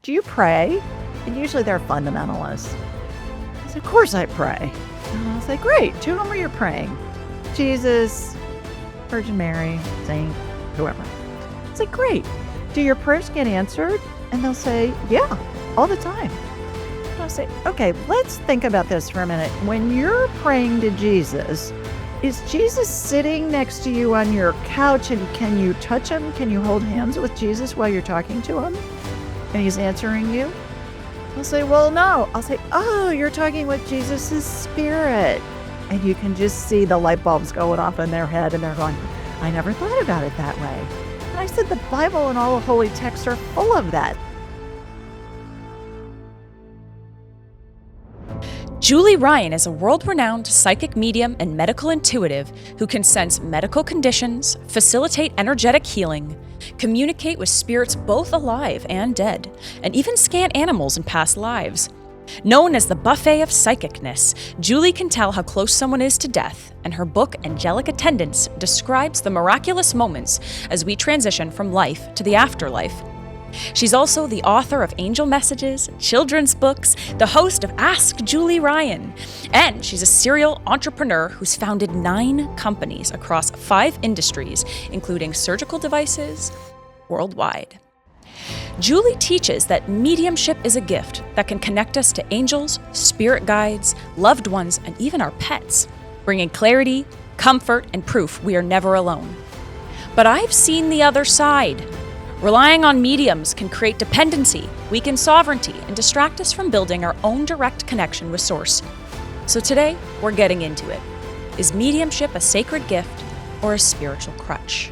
do you pray? And usually they're fundamentalists. I said, of course I pray. And I was like, great. To whom are you praying? Jesus, Virgin Mary, Saint, whoever. It's like, great. Do your prayers get answered? And they'll say, yeah, all the time. And I'll say, okay, let's think about this for a minute. When you're praying to Jesus, is Jesus sitting next to you on your couch and can you touch him? Can you hold hands with Jesus while you're talking to him? And he's answering you? I'll say, well, no. I'll say, oh, you're talking with Jesus' spirit. And you can just see the light bulbs going off in their head and they're going, I never thought about it that way. And I said, the Bible and all the holy texts are full of that. Julie Ryan is a world-renowned psychic medium and medical intuitive who can sense medical conditions, facilitate energetic healing, communicate with spirits both alive and dead, and even scan animals in past lives. Known as the buffet of psychicness, Julie can tell how close someone is to death, and her book, Angelic Attendants, describes the miraculous moments as we transition from life to the afterlife. She's also the author of Angel Messages, children's books, the host of Ask Julie Ryan, and she's a serial entrepreneur who's founded 9 companies across 5 industries, including surgical devices worldwide. Julie teaches that mediumship is a gift that can connect us to angels, spirit guides, loved ones, and even our pets, bringing clarity, comfort, and proof we are never alone. But I've seen the other side. Relying on mediums can create dependency, weaken sovereignty, and distract us from building our own direct connection with Source. So today, we're getting into it. Is mediumship a sacred gift or a spiritual crutch?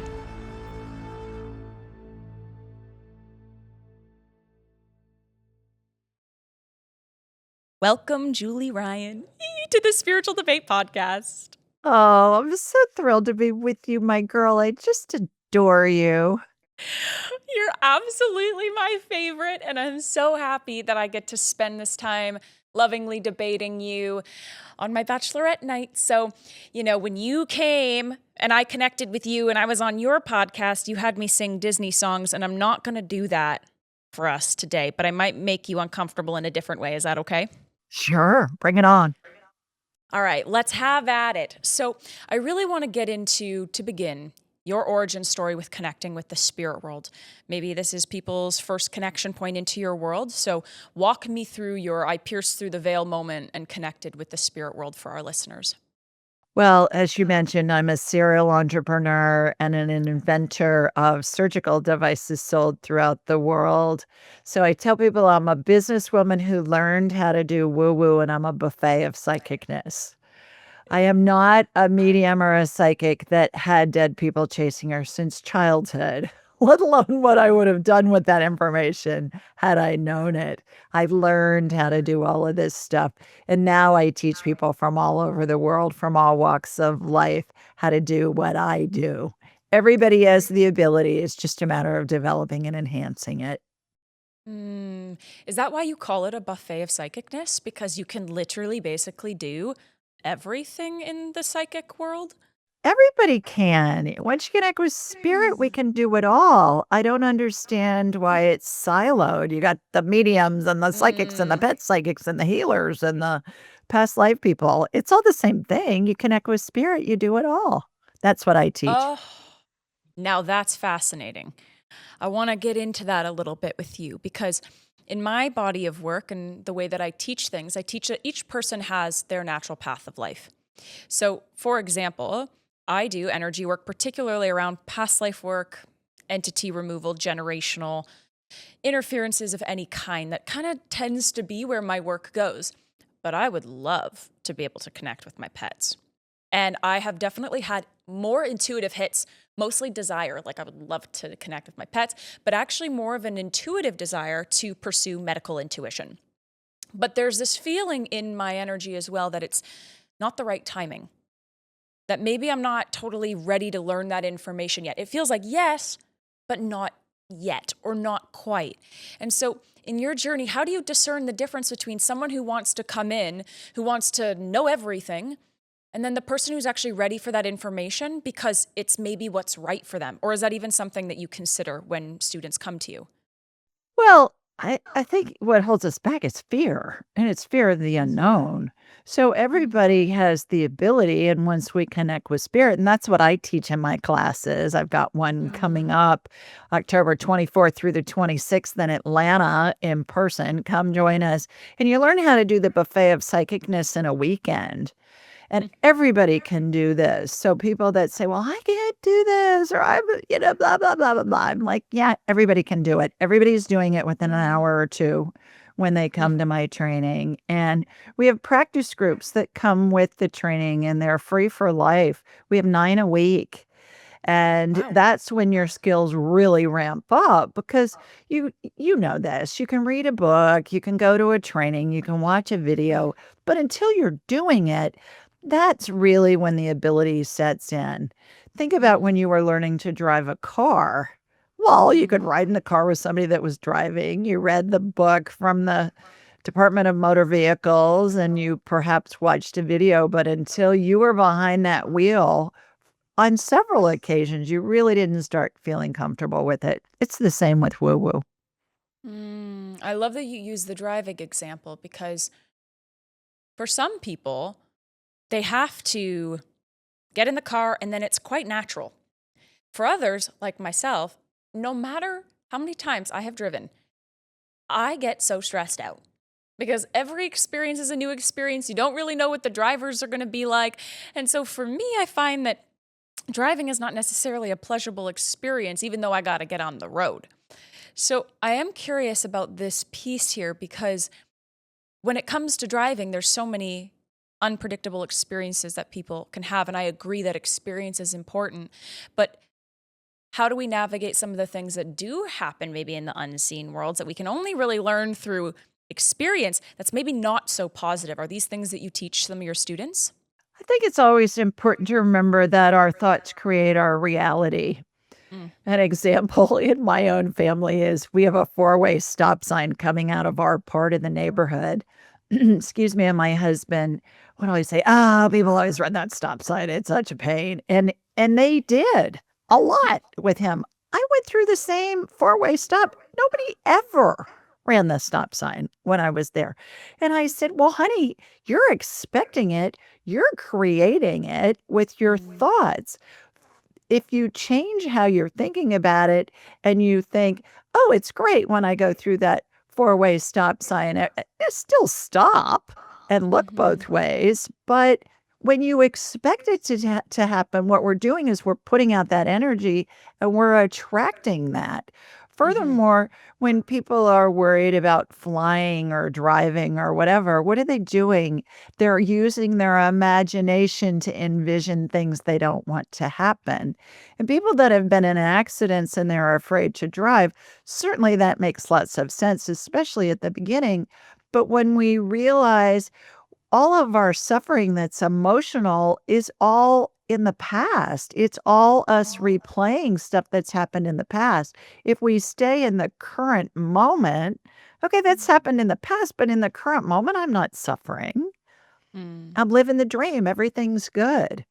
Welcome, Julie Ryan, to the Spiritual Debate Podcast. Oh, I'm so thrilled to be with you, my girl. I just adore you. You're absolutely my favorite, and I'm so happy that I get to spend this time lovingly debating you on my bachelorette night. So, when you came and I connected with you and I was on your podcast, you had me sing Disney songs, and I'm not going to do that for us today, but I might make you uncomfortable in a different way. Is that okay? Sure, bring it on. All right, let's have at it. So I really want to get into, to begin, your origin story with connecting with the spirit world. Maybe this is people's first connection point into your world. So walk me through your I pierced through the veil moment and connected with the spirit world for our listeners. Well, as you mentioned, I'm a serial entrepreneur and an inventor of surgical devices sold throughout the world. So I tell people I'm a businesswoman who learned how to do woo-woo, and I'm a buffet of psychicness. I am not a medium or a psychic that had dead people chasing her since childhood, let alone what I would have done with that information had I known it. I learned how to do all of this stuff. And now I teach people from all over the world, from all walks of life, how to do what I do. Everybody has the ability. It's just a matter of developing and enhancing it. Is that why you call it a buffet of psychicness? Because you can literally basically do everything in the psychic world? Everybody can. Once you connect with spirit, we can do it all. I don't understand why it's siloed. You got the mediums and the psychics and the pet psychics and the healers and the past life people. It's all the same thing. You connect with spirit, you do it all. That's what I teach. Oh, now that's fascinating. I want to get into that a little bit with you because in my body of work and the way that I teach things, I teach that each person has their natural path of life. So, for example, I do energy work, particularly around past life work, entity removal, generational interferences of any kind. That kind of tends to be where my work goes. But I would love to be able to connect with my pets. And I have definitely had more intuitive hits, mostly desire, like I would love to connect with my pets, but actually more of an intuitive desire to pursue medical intuition. But there's this feeling in my energy as well that it's not the right timing, that maybe I'm not totally ready to learn that information yet. It feels like yes, but not yet or not quite. And so in your journey, how do you discern the difference between someone who wants to come in, who wants to know everything, and then the person who's actually ready for that information because it's maybe what's right for them? Or is that even something that you consider when students come to you? Well, I think what holds us back is fear, and it's fear of the unknown. So everybody has the ability, and once we connect with spirit, and that's what I teach in my classes. I've got one coming up October 24th through the 26th in Atlanta in person. Come join us. And you learn how to do the buffet of psychicness in a weekend. And everybody can do this. So people that say, well, I can't do this, or I'm, blah, blah, blah, blah, blah. I'm like, yeah, everybody can do it. Everybody's doing it within an hour or two when they come to my training. And we have practice groups that come with the training and they're free for life. We have 9 a week. And Wow. that's when your skills really ramp up because you know this. You can read a book, you can go to a training, you can watch a video, but until you're doing it, that's really when the ability sets in. Think about when you were learning to drive a car. Well, you could ride in the car with somebody that was driving. You read the book from the Department of Motor Vehicles and you perhaps watched a video, but until you were behind that wheel on several occasions, you really didn't start feeling comfortable with it. It's the same with woo-woo. I love that you use the driving example because for some people, they have to get in the car and then it's quite natural. For others, like myself, no matter how many times I have driven, I get so stressed out because every experience is a new experience. You don't really know what the drivers are going to be like. And so for me, I find that driving is not necessarily a pleasurable experience, even though I got to get on the road. So I am curious about this piece here because when it comes to driving, there's so many unpredictable experiences that people can have. And I agree that experience is important. But how do we navigate some of the things that do happen maybe in the unseen worlds that we can only really learn through experience that's maybe not so positive? Are these things that you teach some of your students? I think it's always important to remember that our thoughts create our reality. Mm. An example in my own family is we have a four-way stop sign coming out of our part of the neighborhood. Excuse me, and my husband would always say, "Ah, people always run that stop sign. It's such a pain." And they did a lot with him. I went through the same four-way stop. Nobody ever ran the stop sign when I was there. And I said, "Well, honey, you're expecting it. You're creating it with your thoughts. If you change how you're thinking about it and you think, oh, it's great when I go through that four-way stop sign, still stop and look both ways. But when you expect it to happen, what we're doing is we're putting out that energy and we're attracting that. Furthermore, when people are worried about flying or driving or whatever, what are they doing? They're using their imagination to envision things they don't want to happen. And people that have been in accidents and they're afraid to drive, certainly that makes lots of sense, especially at the beginning. But when we realize all of our suffering that's emotional is all in the past. It's all us replaying stuff that's happened in the past. If we stay in the current moment, okay, that's happened in the past, but in the current moment, I'm not suffering. I'm living the dream. Everything's good.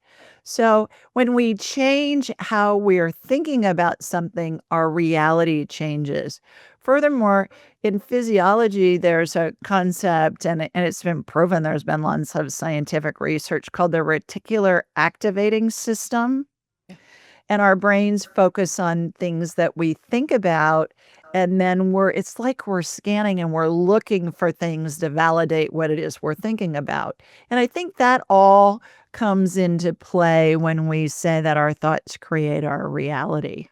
So when we change how we're thinking about something, our reality changes. Furthermore, in physiology, there's a concept, and it's been proven, there's been lots of scientific research called the reticular activating system. And our brains focus on things that we think about. And then it's like we're scanning and we're looking for things to validate what it is we're thinking about. And I think that all comes into play when we say that our thoughts create our reality.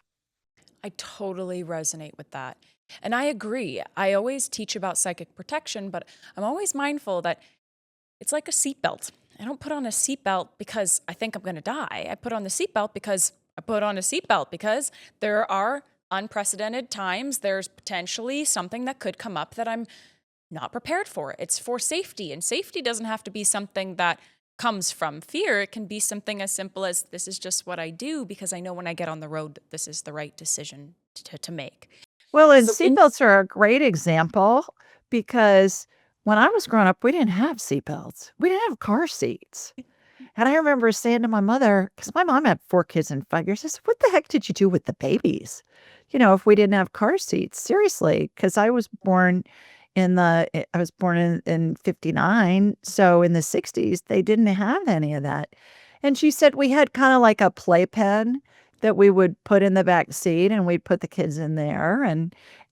I totally resonate with that. And I agree. I always teach about psychic protection, but I'm always mindful that it's like a seatbelt. I don't put on a seatbelt because I think I'm going to die. I put on the seatbelt because I put on a seatbelt because there are unprecedented times. There's potentially something that could come up that I'm not prepared for. It's for safety, and safety doesn't have to be something that comes from fear. It can be something as simple as this is just what I do because I know when I get on the road, this is the right decision to make. Well, and So seatbelts are a great example because when I was growing up, we didn't have seatbelts. We didn't have car seats. And I remember saying to my mother, because my mom had 4 kids in 5 years, I said, "What the heck did you do with the babies? If we didn't have car seats?" Seriously, because I was born in '59, so in the '60s, they didn't have any of that. And she said we had kinda like a playpen that we would put in the back seat, and we'd put the kids in there,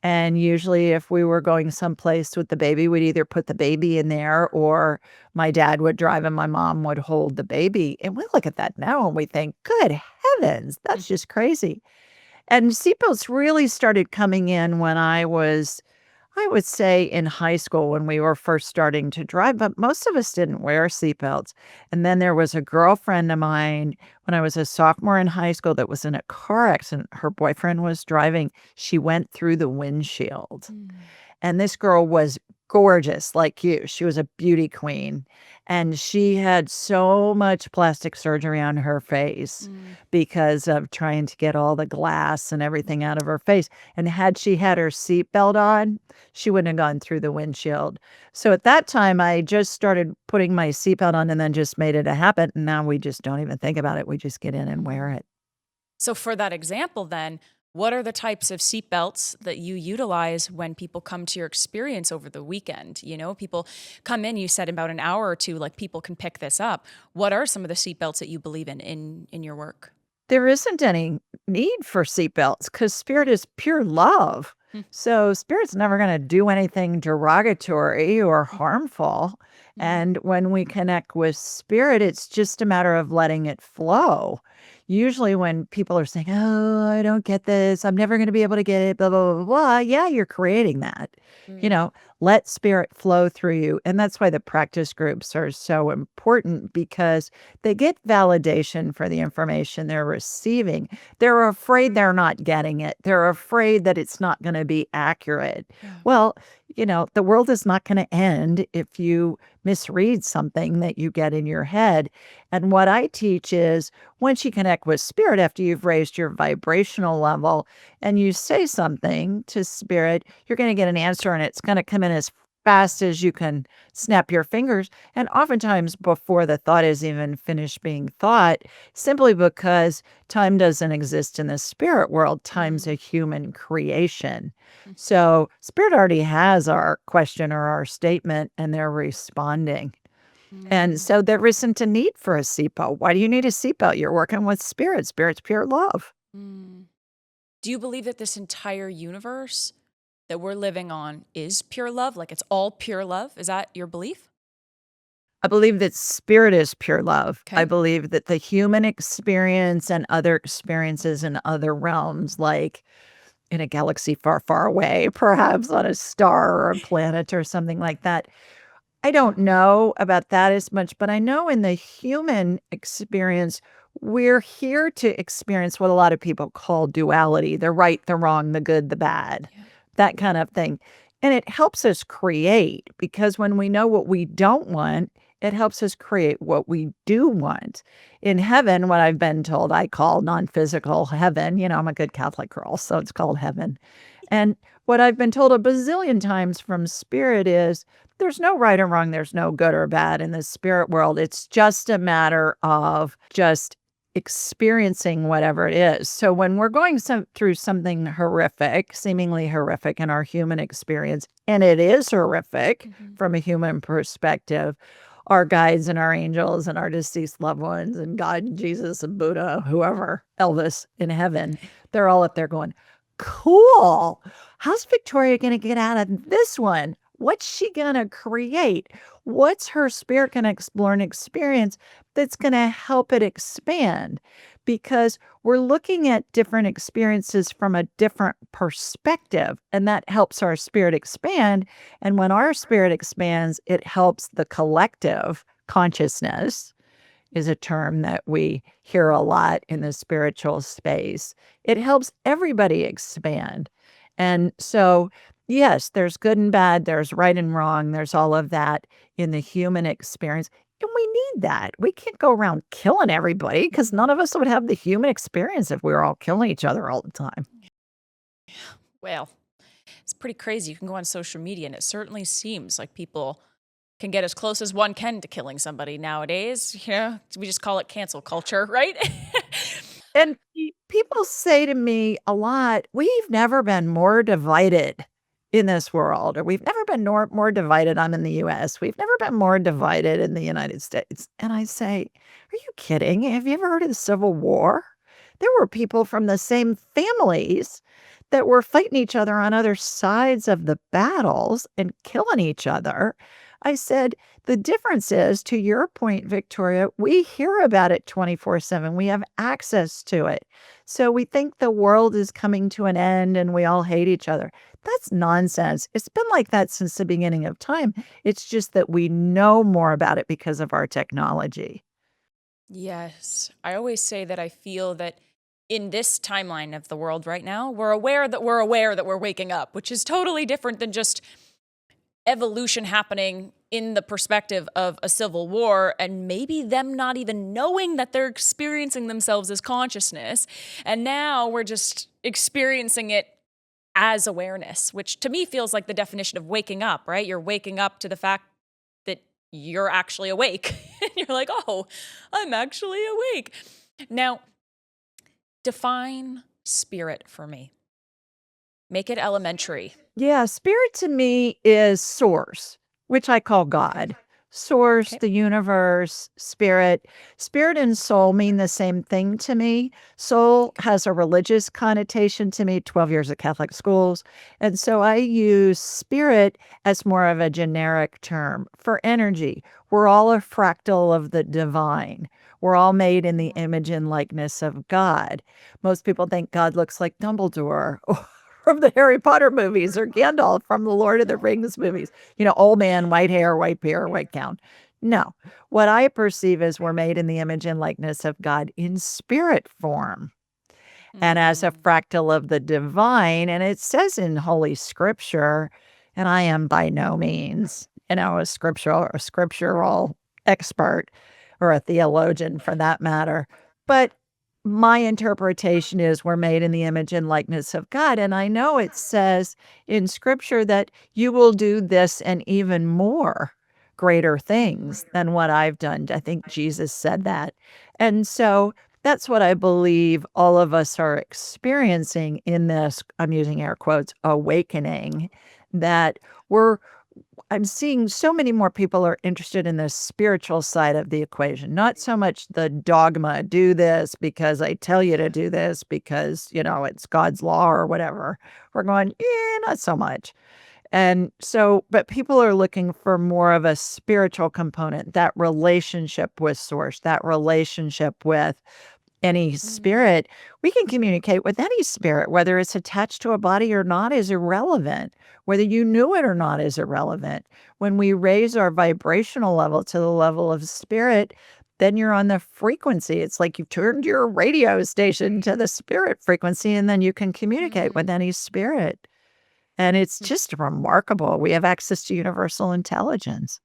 and usually if we were going someplace with the baby, we'd either put the baby in there or my dad would drive and my mom would hold the baby. And we look at that now and we think, "Good heavens, that's just crazy." And seatbelts really started coming in when I would say in high school when we were first starting to drive, but most of us didn't wear seatbelts. And then there was a girlfriend of mine when I was a sophomore in high school that was in a car accident. Her boyfriend was driving. She went through the windshield. Mm. And this girl was gorgeous like you. She was a beauty queen, and she had so much plastic surgery on her face Mm. because of trying to get all the glass and everything out of her face, and had she had her seatbelt on, she wouldn't have gone through the windshield. So at that time, I just started putting my seatbelt on and then just made it a habit, and now we just don't even think about it. We just get in and wear it. So, for that example, then, what are the types of seatbelts that you utilize when people come to your experience over the weekend? People come in, you said about an hour or two, like people can pick this up. What are some of the seatbelts that you believe in your work? There isn't any need for seatbelts because spirit is pure love. Mm. So spirit's never gonna do anything derogatory or harmful, Mm. and when we connect with spirit, it's just a matter of letting it flow. Usually when people are saying, "Oh, I don't get this. I'm never gonna be able to get it, blah, blah, blah, blah," yeah, you're creating that. You Mm. know, let spirit flow through you, and that's why the practice groups are so important because they get validation for the information they're receiving. They're afraid they're not getting it. They're afraid that it's not gonna be accurate. Yeah. Well, the world is not gonna end if you misread something that you get in your head. And what I teach is once you connect with spirit after you've raised your vibrational level and you say something to spirit, you're gonna get an answer and it's gonna come in as fast as you can snap your fingers, and oftentimes before the thought is even finished being thought, simply because time doesn't exist in the spirit world. Time's a Mm. human creation. So spirit already has our question or our statement, and they're responding. And Mm. so there isn't a need for a seatbelt. Why do you need a seatbelt? You're working with spirit. Spirit's pure love. Mm. Do you believe that this entire universe that we're living on is pure love? Like it's all pure love? Is that your belief? I believe that spirit is pure love. I Okay. believe that the human experience and other experiences in other realms, like in a galaxy far, far away, perhaps on a star or a planet or something like that. I don't know about that as much, but I know in the human experience, we're here to experience what a lot of people call duality, the right, the wrong, the good, the bad, Yeah. that kind of thing. And it helps us create because when we know what we don't want, it helps us create what we do want. In heaven, what I've been told, I call non physical heaven. I'm a good Catholic girl, so it's called heaven. And what I've been told a bazillion times from spirit is there's no right or wrong, there's no good or bad in the spirit world. It's just a matter of just experiencing whatever it is. So when we're going through something horrific, seemingly horrific in our human experience, and it is horrific Mhm. from a human perspective, our guides and our angels and our deceased loved ones and God and Jesus and Buddha, whoever, Elvis in heaven, they're all up there going, "Cool. How's Victoria going to get out of this one? What's she going to create? What's her spirit going to explore and experience that's going to help it expand?" Because we're looking at different experiences from a different perspective, and that helps our spirit expand. And when our spirit expands, it helps the collective consciousness is a term that we hear a lot in the spiritual space. It helps everybody expand. And so, yes, there's good and bad, there's right and wrong, there's all of that in the human experience. And we need that. We can't go around killing everybody because none of us would have the human experience if we were all killing each other all the time. Well, it's pretty crazy. You can go on social media and it certainly seems like people can get as close as one can to killing somebody nowadays. We just call it cancel culture, right? And people say to me a lot, we've never been more divided in this world, or we've never been more divided. I'm in the US. We've never been more divided in the United States. And I say, are you kidding? Have you ever heard of the Civil War? There were people from the same families that were fighting each other on other sides of the battles and killing each other. I said, the difference is, to your point, Victoria, we hear about it 24/7. We have access to it. So we think the world is coming to an end and we all hate each other. That's nonsense. It's been like that since the beginning of time. It's just that we know more about it because of our technology. Yes. I always say that I feel that in this timeline of the world right now, we're aware that we're waking up, which is totally different than just evolution happening in the perspective of a civil war and maybe them not even knowing that they're experiencing themselves as consciousness. And now we're just experiencing it as awareness, which to me feels like the definition of waking up, right? You're waking up to the fact that you're actually awake. And you're like, oh, I'm actually awake. Now, define spirit for me. Make it elementary. Yeah, spirit to me is source, which I call God. Source, Okay. the universe, spirit. Spirit and soul mean the same thing to me. Soul has a religious connotation to me, 12 years of Catholic schools. And so I use spirit as more of a generic term for energy. We're all a fractal of the divine. We're all made in the image and likeness of God. Most people think God looks like Dumbledore from the Harry Potter movies or Gandalf from the Lord of the Rings movies. Old man, white hair, white beard, white gown. No, what I perceive is we're made in the image and likeness of God in spirit form and as a fractal of the divine. And it says in Holy Scripture, and I am by no means, a scriptural expert or a theologian for that matter, but my interpretation is we're made in the image and likeness of God. And I know it says in Scripture that you will do this and even more greater things than what I've done. I think Jesus said that. And so that's what I believe all of us are experiencing in this, I'm using air quotes, awakening, that I'm seeing so many more people are interested in the spiritual side of the equation, not so much the dogma, do this because I tell you to do this because, it's God's law or whatever. We're going, not so much. And so, but people are looking for more of a spiritual component, that relationship with source, that relationship with any spirit. We can communicate with any spirit, whether it's attached to a body or not is irrelevant. Whether you knew it or not is irrelevant. When we raise our vibrational level to the level of spirit, then you're on the frequency. It's like you've turned your radio station to the spirit frequency, and then you can communicate with any spirit. And it's just remarkable. We have access to universal intelligence.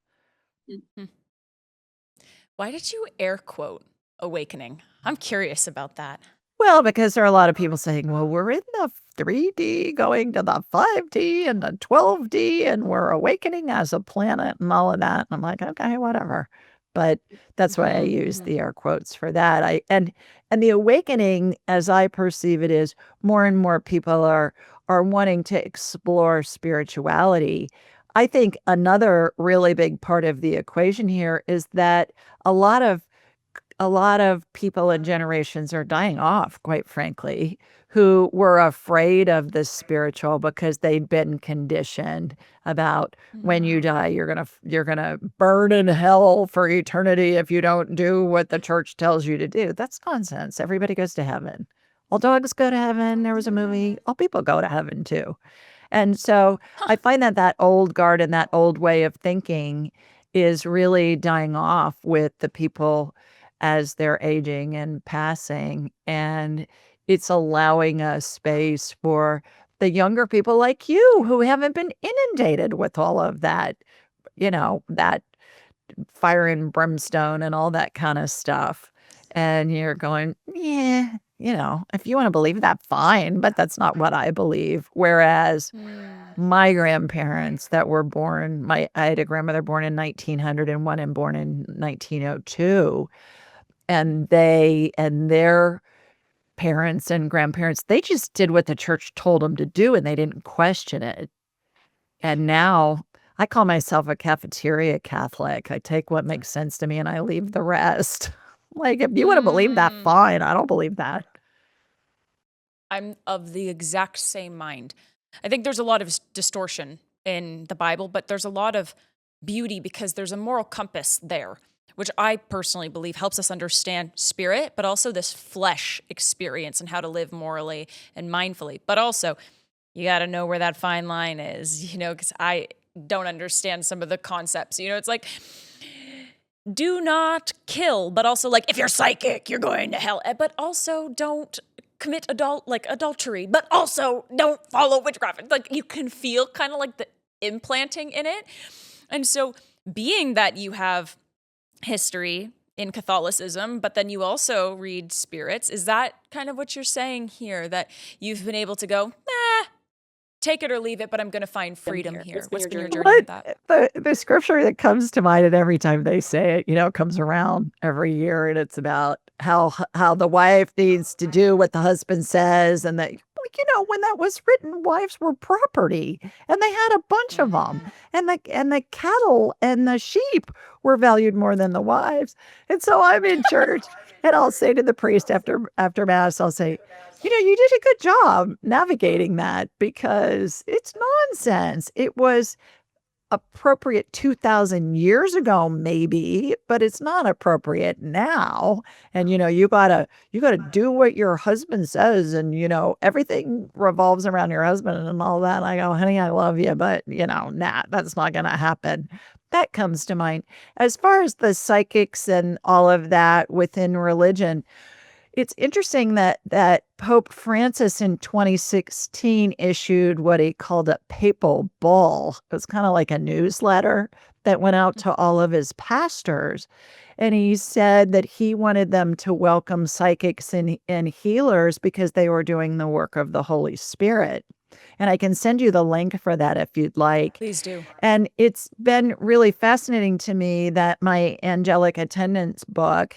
Why did you air quote awakening? I'm curious about that. Well, because there are a lot of people saying, well, we're in the 3D going to the 5D and the 12D, and we're awakening as a planet and all of that. And I'm like, okay, whatever. But that's why I use the air quotes for that. And the awakening, as I perceive it, is more and more people are wanting to explore spirituality. I think another really big part of the equation here is that a lot of people and generations are dying off, quite frankly, who were afraid of the spiritual because they'd been conditioned about when you die, you're gonna burn in hell for eternity if you don't do what the church tells you to do. That's nonsense. Everybody goes to heaven. All dogs go to heaven. There was a movie. All people go to heaven too. And so I find that old guard and that old way of thinking is really dying off with the people as they're aging and passing. And it's allowing a space for the younger people like you who haven't been inundated with all of that, that fire and brimstone and all that kind of stuff. And you're going, yeah, if you want to believe that, fine, but that's not what I believe. Whereas my grandparents that were born, I had a grandmother born in 1900 and one born in 1902, and their parents and grandparents, they just did what the church told them to do and they didn't question it. And now I call myself a cafeteria Catholic. I take what makes sense to me and I leave the rest. Like, if you want to believe that, fine. I don't believe that. I'm of the exact same mind. I think there's a lot of distortion in the Bible, but there's a lot of beauty because there's a moral compass there, which I personally believe helps us understand spirit, but also this flesh experience and how to live morally and mindfully. But also, you got to know where that fine line is, because I don't understand some of the concepts. It's like, do not kill, but also like, if you're psychic, you're going to hell. But also don't commit adultery, but also don't follow witchcraft. Like, you can feel kind of like the implanting in it. And so being that you have history in Catholicism, but then you also read spirits, is that kind of what you're saying here? That you've been able to go, take it or leave it, but I'm going to find freedom here. What's been your journey with that? The scripture that comes to mind, and every time they say it, it comes around every year, and it's about how the wife needs to do what the husband says, and that, when that was written, wives were property, and they had a bunch of them, and the cattle and the sheep were valued more than the wives. And so I'm in church, and I'll say to the priest after mass, I'll say, you did a good job navigating that because it's nonsense. It was appropriate 2,000 years ago, maybe, but it's not appropriate now. And, you gotta do what your husband says. And, everything revolves around your husband and all that. And I go, honey, I love you, but, that's not going to happen. That comes to mind. As far as the psychics and all of that within religion, it's interesting that Pope Francis in 2016 issued what he called a papal bull. It was kind of like a newsletter that went out to all of his pastors. And he said that he wanted them to welcome psychics and healers because they were doing the work of the Holy Spirit. And I can send you the link for that if you'd like. Please do. And it's been really fascinating to me that my Angelic Attendants book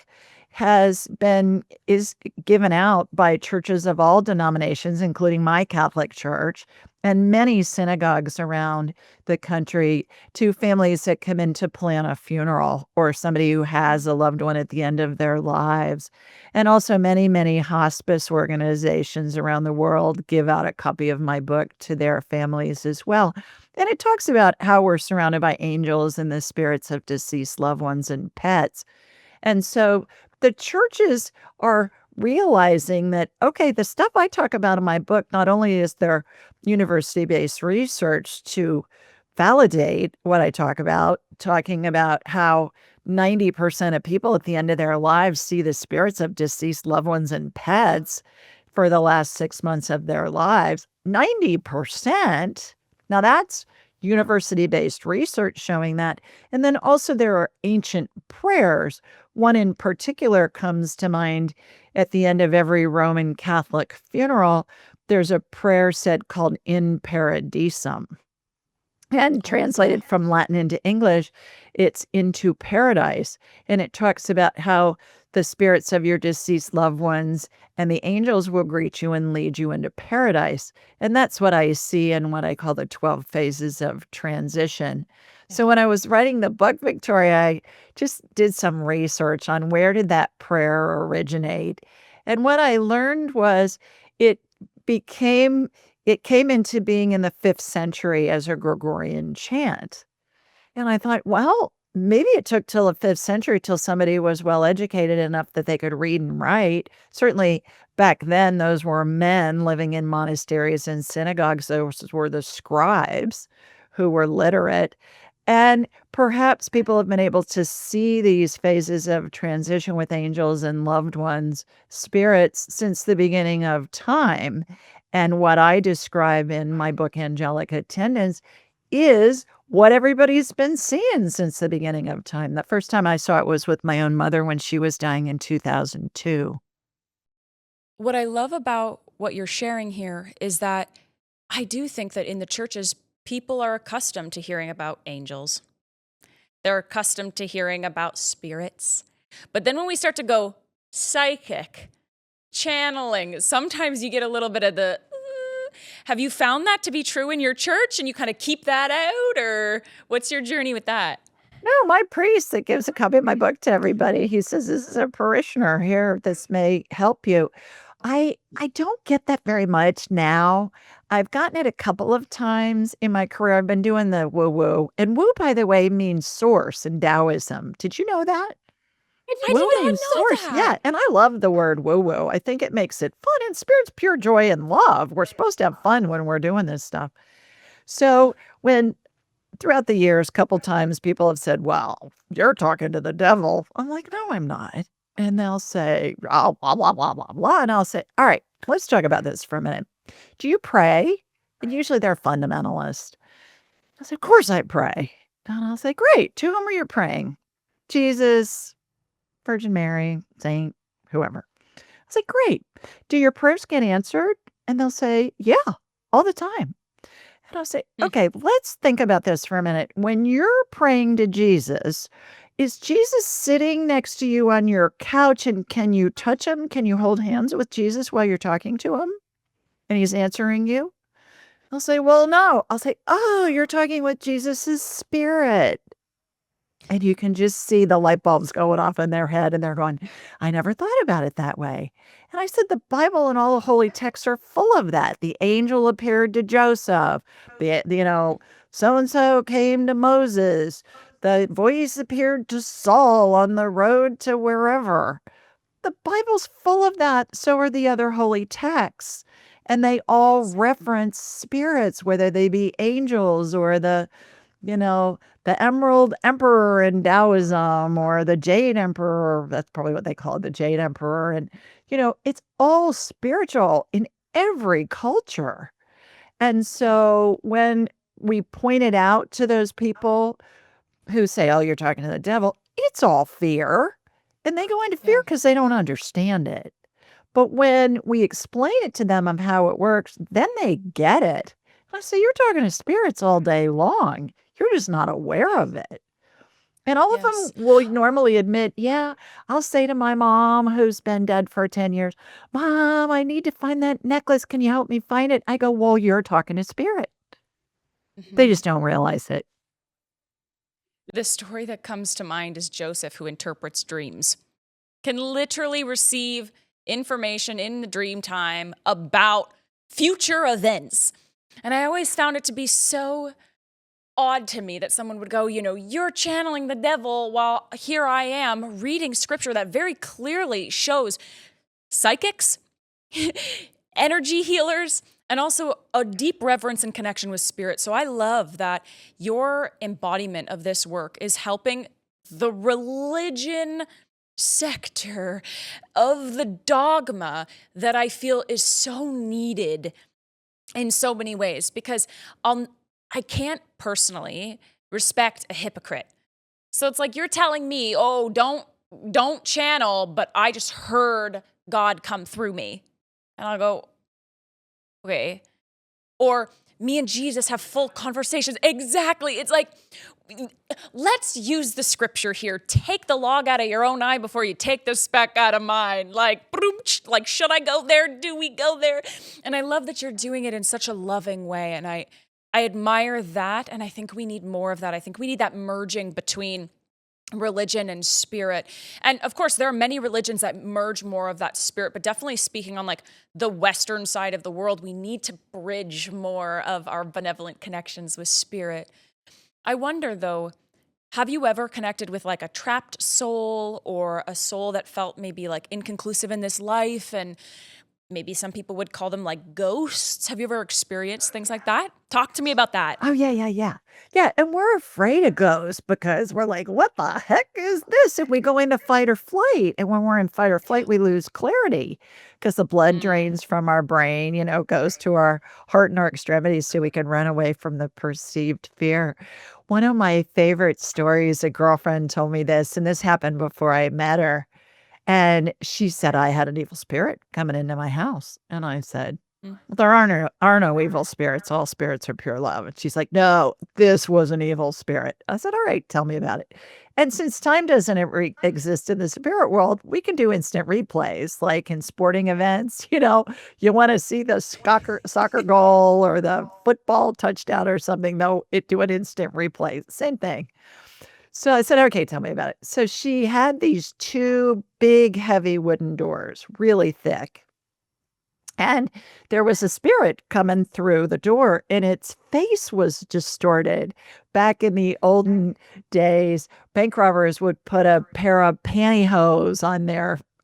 is given out by churches of all denominations, including my Catholic church and many synagogues around the country, to families that come in to plan a funeral or somebody who has a loved one at the end of their lives. And also many, many hospice organizations around the world give out a copy of my book to their families as well. And it talks about how we're surrounded by angels and the spirits of deceased loved ones and pets. And so the churches are realizing that, okay, the stuff I talk about in my book, not only is there university-based research to validate what I talk about, talking about how 90% of people at the end of their lives see the spirits of deceased loved ones and pets for the last 6 months of their lives. 90%. Now that's university-based research showing that. And then also there are ancient prayers. One in particular comes to mind at the end of every Roman Catholic funeral. There's a prayer said called In Paradisum. And translated from Latin into English, it's into paradise. And it talks about how the spirits of your deceased loved ones and the angels will greet you and lead you into paradise. And that's what I see in what I call the 12 phases of transition. So when I was writing the book, Victoria, I just did some research on where did that prayer originate. And what I learned was it came into being in the 5th century as a Gregorian chant. And I thought, well, maybe it took till the 5th century till somebody was well educated enough that they could read and write. Certainly back then, those were men living in monasteries and synagogues. Those were the scribes who were literate. And perhaps people have been able to see these phases of transition with angels and loved ones, spirits, since the beginning of time. And what I describe in my book, Angelic Attendants, is what everybody's been seeing since the beginning of time. The first time I saw it was with my own mother when she was dying in 2002. What I love about what you're sharing here is that I do think that in the churches, people are accustomed to hearing about angels. They're accustomed to hearing about spirits. But then when we start to go psychic, channeling, sometimes you get a little bit of the, have you found that to be true in your church and you kind of keep that out? Or what's your journey with that? No, my priest that gives a copy of my book to everybody, he says, "This is a parishioner here. This may help you." I don't get that very much now. I've gotten it a couple of times in my career. I've been doing the woo-woo. And woo, by the way, means source in Taoism. Did you know that? I Woo did not means know source. Yeah. that. And I love the word woo-woo. I think it makes it fun. And spirit's pure joy and love. We're supposed to have fun when we're doing this stuff. So when throughout the years, a couple times people have said, "Well, you're talking to the devil." I'm like, "No, I'm not." And they'll say, "Oh, blah, blah, blah, blah, blah." And I'll say, "All right, let's talk about this for a minute. Do you pray?" And usually they're fundamentalists. I say, "Of course I pray." And I'll say, "Great. To whom are you praying? Jesus, Virgin Mary, Saint, whoever." I say, "Great. Do your prayers get answered?" And they'll say, "Yeah, all the time." And I'll say, Hmm. "Okay, let's think about this for a minute. When you're praying to Jesus, is Jesus sitting next to you on your couch and can you touch him? Can you hold hands with Jesus while you're talking to him and he's answering you?" They'll say, "Well, no." I'll say, "Oh, you're talking with Jesus's spirit." And you can just see the light bulbs going off in their head and they're going, "I never thought about it that way." And I said, the Bible and all the holy texts are full of that. The angel appeared to Joseph. So and so came to Moses. The voice appeared to Saul on the road to wherever. The Bible's full of that. So are the other holy texts. And they all reference spirits, whether they be angels or the Emerald Emperor in Taoism or the Jade Emperor. That's probably what they call it, the Jade Emperor. And, it's all spiritual in every culture. And so when we point it out to those people who say, "Oh, you're talking to the devil," it's all fear. And they go into fear Yeah. because they don't understand it. But when we explain it to them of how it works, then they get it. I say, "You're talking to spirits all day long. You're just not aware of it." And all of Yes. them will normally admit, "Yeah, I'll say to my mom, who's been dead for 10 years, 'Mom, I need to find that necklace. Can you help me find it?' I go, 'Well, you're talking to spirit.'" They Mhm. just don't realize it. The story that comes to mind is Joseph, who interprets dreams, can literally receive information in the dream time about future events. And I always found it to be so odd to me that someone would go, "You're channeling the devil," while here I am reading scripture that very clearly shows psychics, energy healers, and also a deep reverence and connection with spirit. So I love that your embodiment of this work is helping the religion sector of the dogma that I feel is so needed in so many ways, because I can't personally respect a hypocrite. So it's like you're telling me, "Oh, don't channel," but I just heard God come through me. And I'll go, "Okay." Or me and Jesus have full conversations. Exactly. It's like, let's use the scripture here. Take the log out of your own eye before you take the speck out of mine. Like, like, should I go there? Do we go there? And I love that you're doing it in such a loving way. And I admire that. And I think we need more of that. I think we need that merging between religion and spirit. And of course, there are many religions that merge more of that spirit, but definitely speaking on like the Western side of the world, we need to bridge more of our benevolent connections with spirit. I wonder though, have you ever connected with like a trapped soul or a soul that felt maybe like inconclusive in this life? And maybe some people would call them like ghosts. Have you ever experienced things like that? Talk to me about that. Oh, yeah, yeah, yeah. Yeah, and we're afraid of ghosts because we're like, "What the heck is this?" If we go into fight or flight, and when we're in fight or flight, we lose clarity because the blood Mm. drains from our brain, goes to our heart and our extremities so we can run away from the perceived fear. One of my favorite stories, a girlfriend told me this, and this happened before I met her. And she said I had an evil spirit coming into my house. And I said, Mm. well, there are no evil spirits. All spirits are pure love. And she's like, no, this was an evil spirit. I said, all right, tell me about it. And since time doesn't exist in the spirit world, we can do instant replays, like in sporting events. You want to see the soccer goal or the football touchdown or something, though, do an instant replay. Same thing. So I said, okay, tell me about it. So she had these two big, heavy wooden doors, really thick. And there was a spirit coming through the door, and its face was distorted. Back in the olden days, bank robbers would put a pair of pantyhose on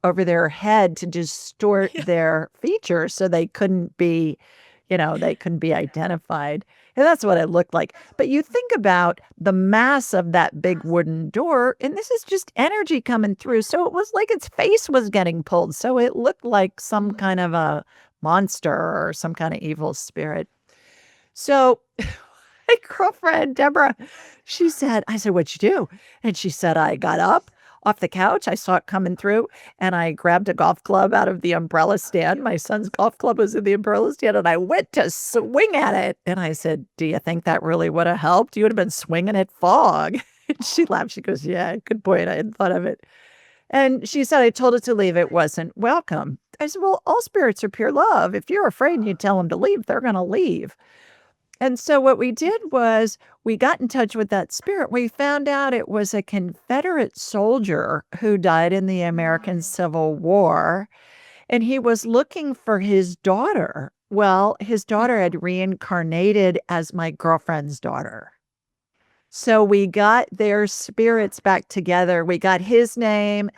over their head to distort their features so they couldn't be, they couldn't be identified. And that's what it looked like. But you think about the mass of that big wooden door, and this is just energy coming through. So it was like its face was getting pulled. So it looked like some kind of a monster or some kind of evil spirit. So my girlfriend, Deborah, I said, what'd you do? And she said, I got up off the couch. I saw it coming through, and I grabbed a golf club out of the umbrella stand. My son's golf club was in the umbrella stand, and I went to swing at it. And I said, do you think that really would have helped? You would have been swinging at fog. And she laughed. She goes, yeah, good point. I hadn't thought of it. And she said, I told it to leave. It wasn't welcome. I said, well, all spirits are pure love. If you're afraid and you tell them to leave, they're going to leave. And so what we did was we got in touch with that spirit. We found out it was a Confederate soldier who died in the American Civil War, and he was looking for his daughter. Well, his daughter had reincarnated as my girlfriend's daughter. So we got their spirits back together. We got his name,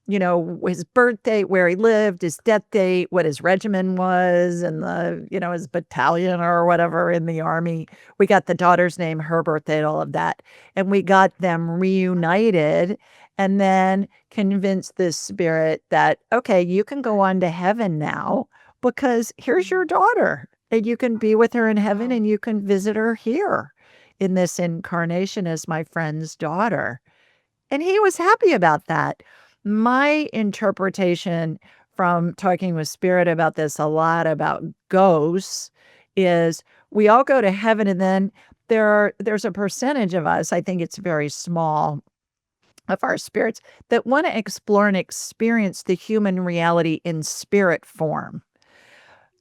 his birth date, where he lived, his death date, what his regiment was, and his battalion or whatever in the army. We got the daughter's name, her birth date, all of that. And we got them reunited and then convinced this spirit that, okay, you can go on to heaven now because here's your daughter and you can be with her in heaven and you can visit her here in this incarnation as my friend's daughter. And he was happy about that. My interpretation from talking with spirit about this a lot about ghosts is we all go to heaven, and then there's a percentage of us, I think it's very small, of our spirits that want to explore and experience the human reality in spirit form.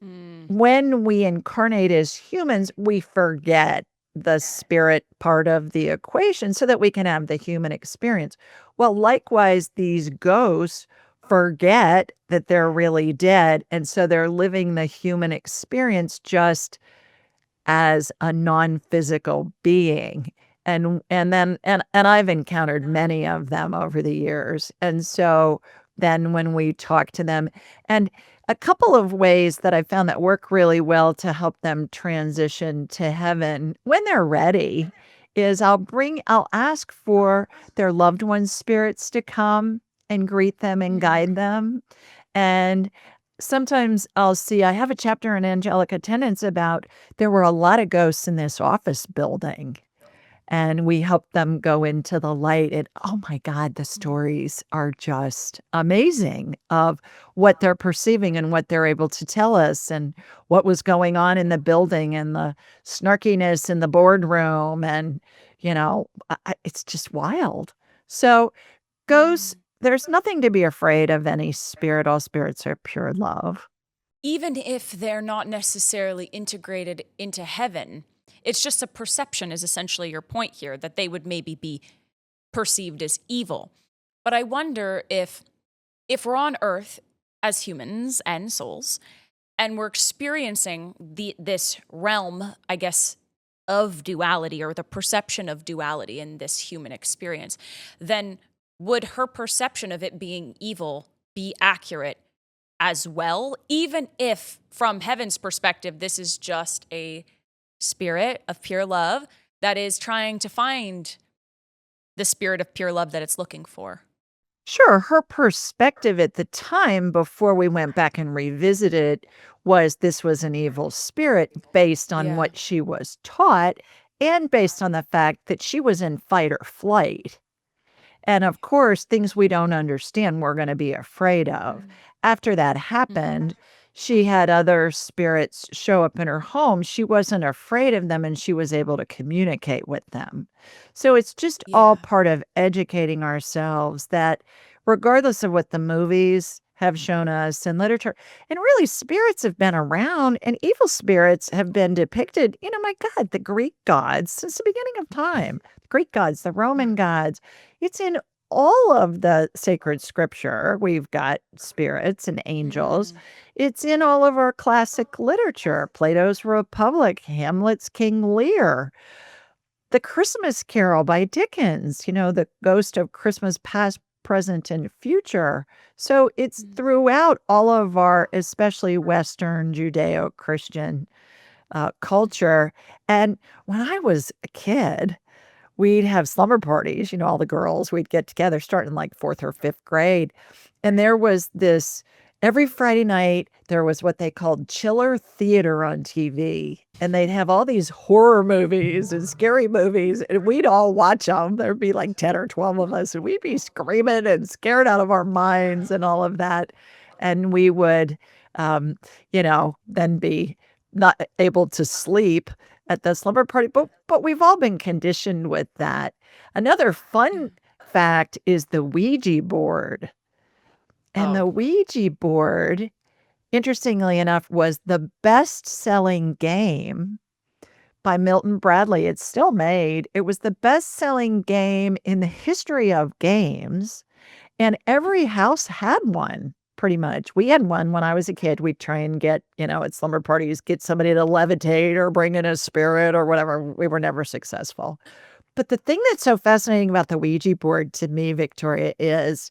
When we incarnate as humans, we forget the spirit part of the equation so that we can have the human experience. Well, likewise, these ghosts forget that they're really dead. And so they're living the human experience just as a non-physical being. And I've encountered many of them over the years. And so then when we talk to them, and a couple of ways that I found that work really well to help them transition to heaven when they're ready is I'll ask for their loved ones' spirits to come and greet them and guide them. And sometimes I have a chapter in Angelic Attendants about there were a lot of ghosts in this office building. And we help them go into the light. And oh my God, the stories are just amazing of what they're perceiving and what they're able to tell us and what was going on in the building and the snarkiness in the boardroom. And, it's just wild. So ghosts, there's nothing to be afraid of any spirit. All spirits are pure love. Even if they're not necessarily integrated into heaven, it's just a perception is essentially your point here, that they would maybe be perceived as evil. But I wonder if we're on Earth as humans and souls, and we're experiencing this realm, I guess, of duality or the perception of duality in this human experience, then would her perception of it being evil be accurate as well? Even if from heaven's perspective, this is just a spirit of pure love that is trying to find the spirit of pure love that it's looking for. Sure. Her perspective at the time before we went back and revisited was this was an evil spirit based on what she was taught and based on the fact that she was in fight or flight. And of course, things we don't understand, we're going to be afraid of. After that happened, she had other spirits show up in her home. She wasn't afraid of them and she was able to communicate with them. So it's just all Yeah. part of educating ourselves that regardless of what the movies have shown us and literature, and really spirits have been around and evil spirits have been depicted. My God, the Greek gods since the beginning of time, the Greek gods, the Roman gods, it's in all of the sacred scripture. We've got spirits and angels. It's in all of our classic literature, Plato's Republic, Hamlet's King Lear, the Christmas Carol by Dickens, the ghost of Christmas past, present, and future. So it's throughout all of our, especially Western Judeo Christian culture. And when I was a kid, we'd have slumber parties, all the girls, we'd get together starting like fourth or fifth grade. And there was this every Friday night, there was what they called chiller theater on TV. And they'd have all these horror movies and scary movies, and we'd all watch them. There'd be like 10 or 12 of us, and we'd be screaming and scared out of our minds and all of that. And we would, then be not able to sleep at the slumber party, but we've all been conditioned with that. Another fun fact is the Ouija board. And the Ouija board, interestingly enough, was the best-selling game by Milton Bradley. It's still made. It was the best-selling game in the history of games, and every house had one. Pretty much. We had one when I was a kid. We'd try and get, at slumber parties, get somebody to levitate or bring in a spirit or whatever. We were never successful. But the thing that's so fascinating about the Ouija board to me, Victoria, is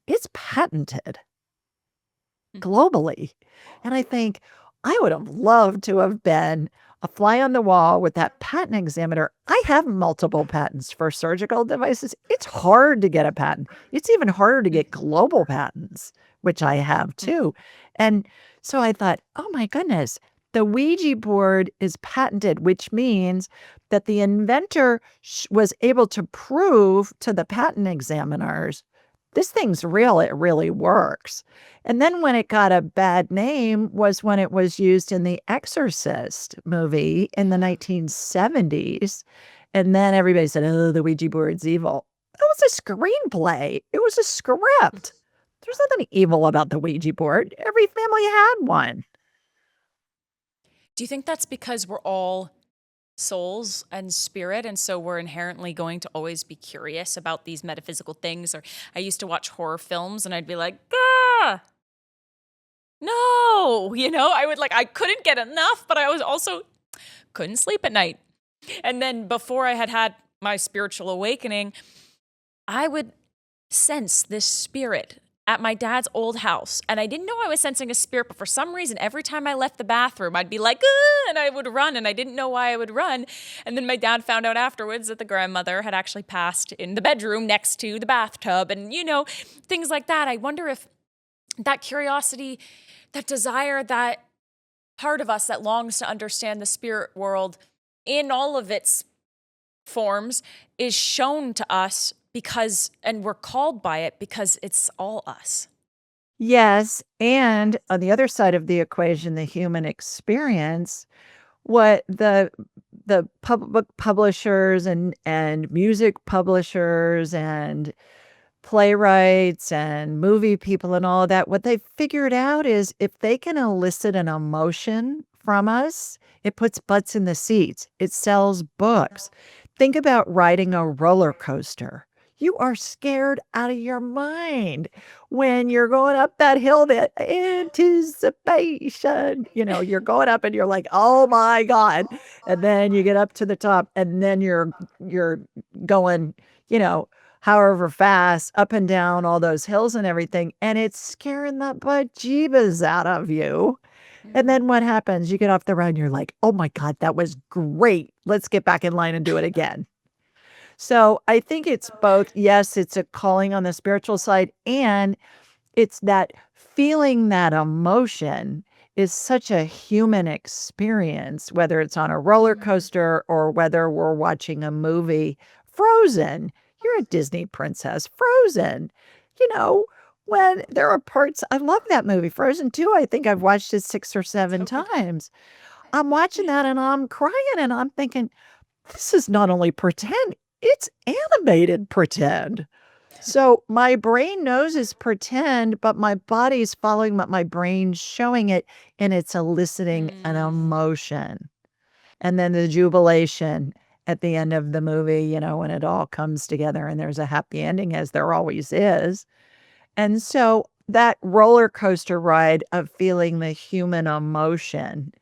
it's patented globally. And I think I would have loved to have been a fly on the wall with that patent examiner. I have multiple patents for surgical devices. It's hard to get a patent. It's even harder to get global patents, which I have too. And so I thought, oh my goodness, the Ouija board is patented, which means that the inventor was able to prove to the patent examiners, this thing's real, it really works. And then when it got a bad name was when it was used in the Exorcist movie in the 1970s. And then everybody said, oh, the Ouija board's evil. It was a screenplay. It was a script. There's nothing evil about the Ouija board. Every family had one. Do you think that's because we're all souls and spirit, and so we're inherently going to always be curious about these metaphysical things? Or I used to watch horror films and I'd be like, ah, no, I couldn't get enough, but I was also couldn't sleep at night. And then before I had my spiritual awakening, I would sense this spirit at my dad's old house. And I didn't know I was sensing a spirit, but for some reason, every time I left the bathroom, I'd be like, ah, and I would run, and I didn't know why I would run. And then my dad found out afterwards that the grandmother had actually passed in the bedroom next to the bathtub, and, things like that. I wonder if that curiosity, that desire, that part of us that longs to understand the spirit world in all of its forms is shown to us and we're called by it because it's all us. Yes. And on the other side of the equation, the human experience, what the book publishers and music publishers and playwrights and movie people and all of that, what they've figured out is if they can elicit an emotion from us, it puts butts in the seats. It sells books. Think about riding a roller coaster. You are scared out of your mind when you're going up that hill, that anticipation, you're going up and you're like, oh my God. And then you get up to the top and then you're going, however fast up and down all those hills and everything. And it's scaring the bejeebas out of you. And then what happens? You get off the ride and you're like, oh my God, that was great. Let's get back in line and do it again. So I think it's both. Yes, it's a calling on the spiritual side, and it's that feeling that emotion is such a human experience, whether it's on a roller coaster or whether we're watching a movie. Frozen, you're a Disney princess. Frozen. When there are parts, I love that movie. Frozen 2, I think I've watched it 6 or 7 times. I'm watching that and I'm crying and I'm thinking, this is not only pretend, it's animated pretend. So my brain knows it's pretend, but my body's following what my brain's showing it, and it's eliciting an emotion. And then the jubilation at the end of the movie, when it all comes together and there's a happy ending, as there always is. And so that roller coaster ride of feeling the human emotion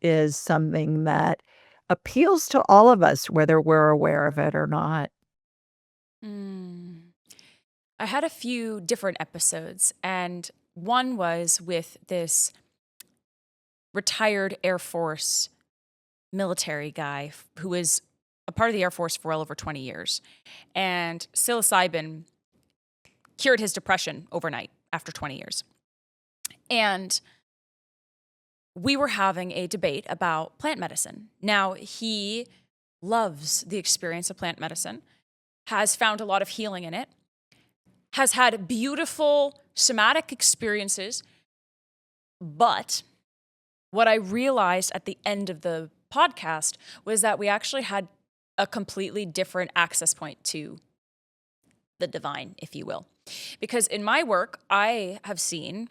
is something that appeals to all of us, whether we're aware of it or not. I had a few different episodes, and one was with this retired Air Force military guy who was a part of the Air Force for well over 20 years. And psilocybin cured his depression overnight after 20 years. And we were having a debate about plant medicine. Now, he loves the experience of plant medicine, has found a lot of healing in it, has had beautiful somatic experiences. But what I realized at the end of the podcast was that we actually had a completely different access point to the divine, if you will. Because in my work, I have seen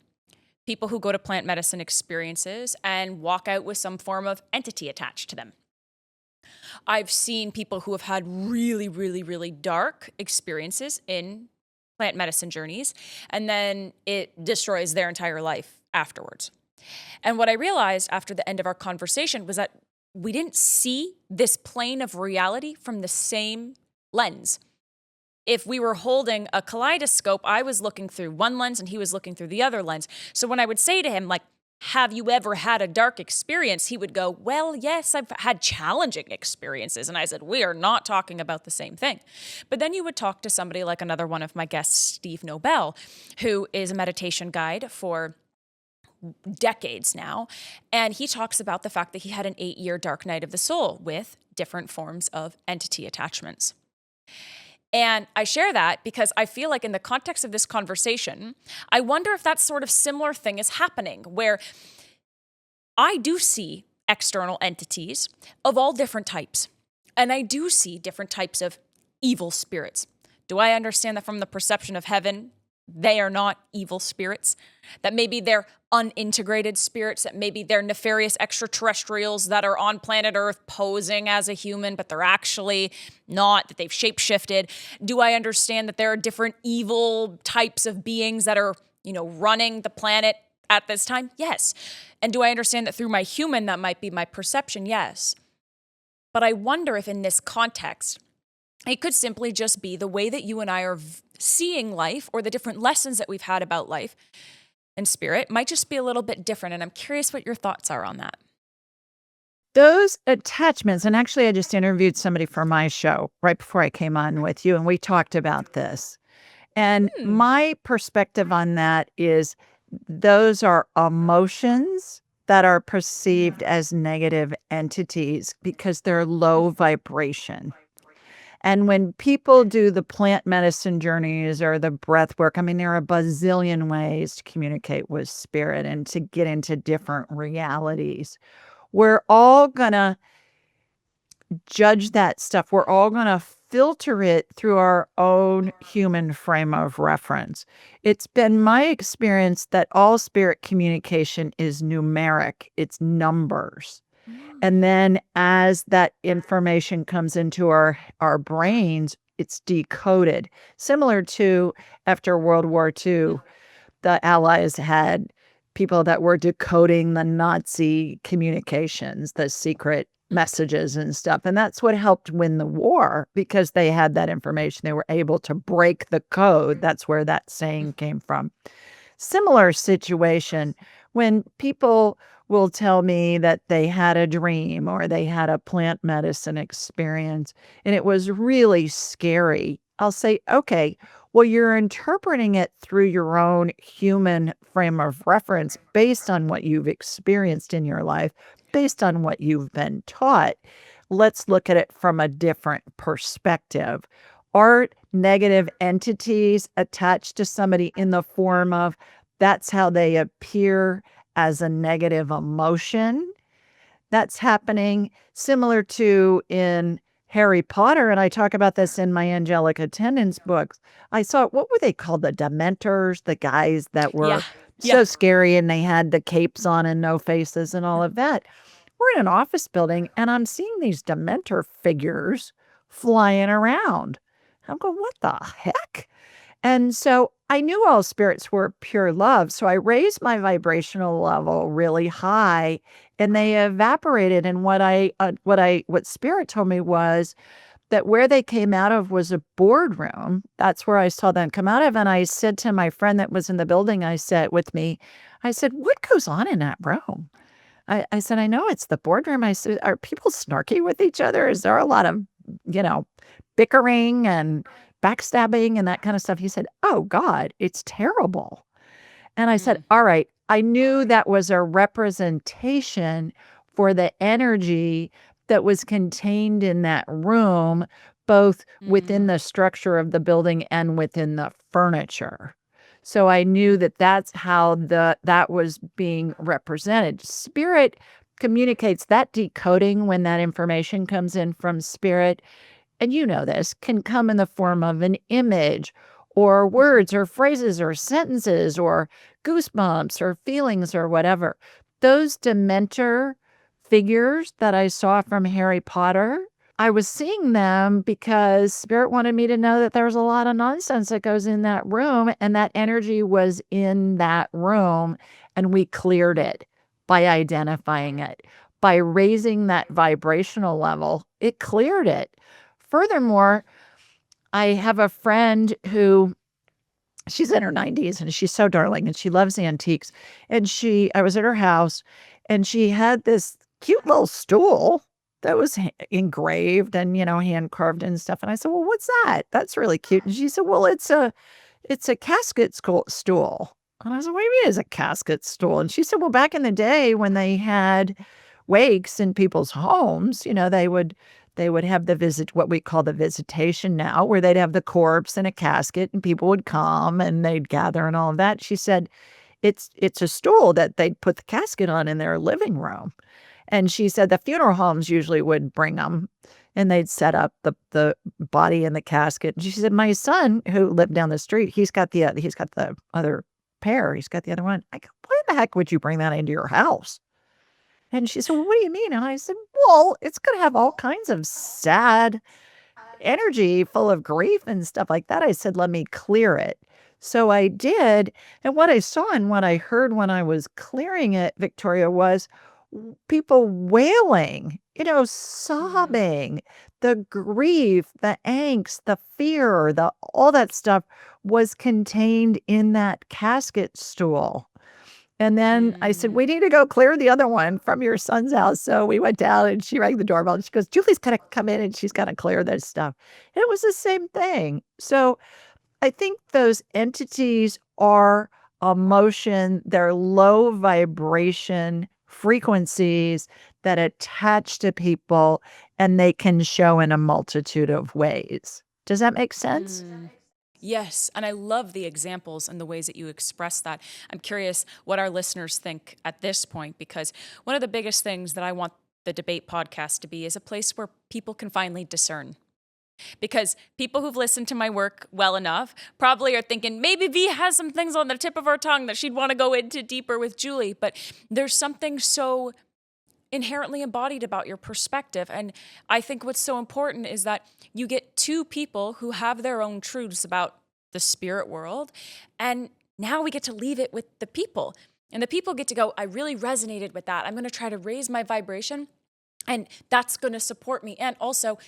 people who go to plant medicine experiences and walk out with some form of entity attached to them. I've seen people who have had really, really, really dark experiences in plant medicine journeys, and then it destroys their entire life afterwards. And what I realized after the end of our conversation was that we didn't see this plane of reality from the same lens. If we were holding a kaleidoscope, I was looking through one lens and he was looking through the other lens. So when I would say to him, like, have you ever had a dark experience? He would go, well, yes, I've had challenging experiences. And I said, we are not talking about the same thing. But then you would talk to somebody like another one of my guests, Steve Nobel, who is a meditation guide for decades now. And he talks about the fact that he had an 8-year dark night of the soul with different forms of entity attachments. And I share that because I feel like in the context of this conversation, I wonder if that sort of similar thing is happening where I do see external entities of all different types. And I do see different types of evil spirits. Do I understand that from the perception of heaven, they are not evil spirits? That maybe they're unintegrated spirits, that maybe they're nefarious extraterrestrials that are on planet Earth posing as a human, but they're actually not, that they've shapeshifted? Do I understand that there are different evil types of beings that are, running the planet at this time? Yes. And do I understand that through my human, that might be my perception? Yes. But I wonder if in this context, it could simply just be the way that you and I are seeing life, or the different lessons that we've had about life and spirit might just be a little bit different. And I'm curious what your thoughts are on that. Those attachments, and actually I just interviewed somebody for my show right before I came on with you, and we talked about this. And my perspective on that is those are emotions that are perceived as negative entities because they're low vibration. And when people do the plant medicine journeys or the breath work, there are a bazillion ways to communicate with spirit and to get into different realities. We're all going to judge that stuff. We're all going to filter it through our own human frame of reference. It's been my experience that all spirit communication is numeric. It's numbers. And then as that information comes into our brains, it's decoded. Similar to after World War II, the Allies had people that were decoding the Nazi communications, the secret messages and stuff. And that's what helped win the war because they had that information. They were able to break the code. That's where that saying came from. Similar situation when people will tell me that they had a dream or they had a plant medicine experience and it was really scary. I'll say, okay, well, you're interpreting it through your own human frame of reference based on what you've experienced in your life, based on what you've been taught. Let's look at it from a different perspective. Aren't negative entities attached to somebody in the form of that's how they appear as a negative emotion? That's happening similar to in Harry Potter, and I talk about this in my Angelic Attendants books. I saw what were they called? The Dementors, the guys that Yeah. were Yeah. so scary and they had the capes on and no faces and all of that. We're in an office building and I'm seeing these Dementor figures flying around. I'm going, what the heck? And so I knew all spirits were pure love. So I raised my vibrational level really high and they evaporated. And what spirit told me was that where they came out of was a boardroom. That's where I saw them come out of. And I said to my friend that was in the building, I said with me, I said, what goes on in that room? I said, I know it's the boardroom. I said, are people snarky with each other? Is there a lot of, bickering and backstabbing and that kind of stuff? He said, oh God, it's terrible. And I said, all right, I knew that was a representation for the energy that was contained in that room, both within the structure of the building and within the furniture. So I knew that that's how that was being represented. Spirit communicates that decoding when that information comes in from spirit. And you know this can come in the form of an image or words or phrases or sentences or goosebumps or feelings or whatever. Those Dementor figures that I saw from Harry Potter, I was seeing them because Spirit wanted me to know that there was a lot of nonsense that goes in that room, and that energy was in that room, and we cleared it by identifying it. By raising that vibrational level, it cleared it. Furthermore, I have a friend who she's in her 90s and she's so darling and she loves antiques. And I was at her house and she had this cute little stool that was engraved and, hand carved and stuff. And I said, well, what's that? That's really cute. And she said, well, it's a casket stool. And I said, what do you mean it's a casket stool? And she said, well, back in the day when they had wakes in people's homes, they would have what we call the visitation now, where they'd have the corpse in a casket and people would come and they'd gather and all of that. She said, it's a stool that they'd put the casket on in their living room. And she said the funeral homes usually would bring them and they'd set up the body in the casket. And she said, my son who lived down the street, he's got the other pair. He's got the other one. I go, why the heck would you bring that into your house? And she said, well, what do you mean? And I said, well, it's going to have all kinds of sad energy full of grief and stuff like that. I said, let me clear it. So I did. And what I saw and what I heard when I was clearing it, Victoria, was people wailing, sobbing, the grief, the angst, the fear, all that stuff was contained in that casket stool. And then I said, we need to go clear the other one from your son's house. So we went down and she rang the doorbell and she goes, Julie's going to come in and she's going to clear this stuff. And it was the same thing. So I think those entities are emotion, they're low vibration frequencies that attach to people and they can show in a multitude of ways. Does that make sense? Yes, and I love the examples and the ways that you express that. I'm curious what our listeners think at this point, because one of the biggest things that I want the debate podcast to be is a place where people can finally discern. Because people who've listened to my work well enough probably are thinking, maybe V has some things on the tip of her tongue that she'd want to go into deeper with Julie, but there's something so inherently embodied about your perspective. And I think what's so important is that you get two people who have their own truths about the spirit world. And now we get to leave it with the people. And the people get to go, I really resonated with that. I'm going to try to raise my vibration. And that's going to support me. And also,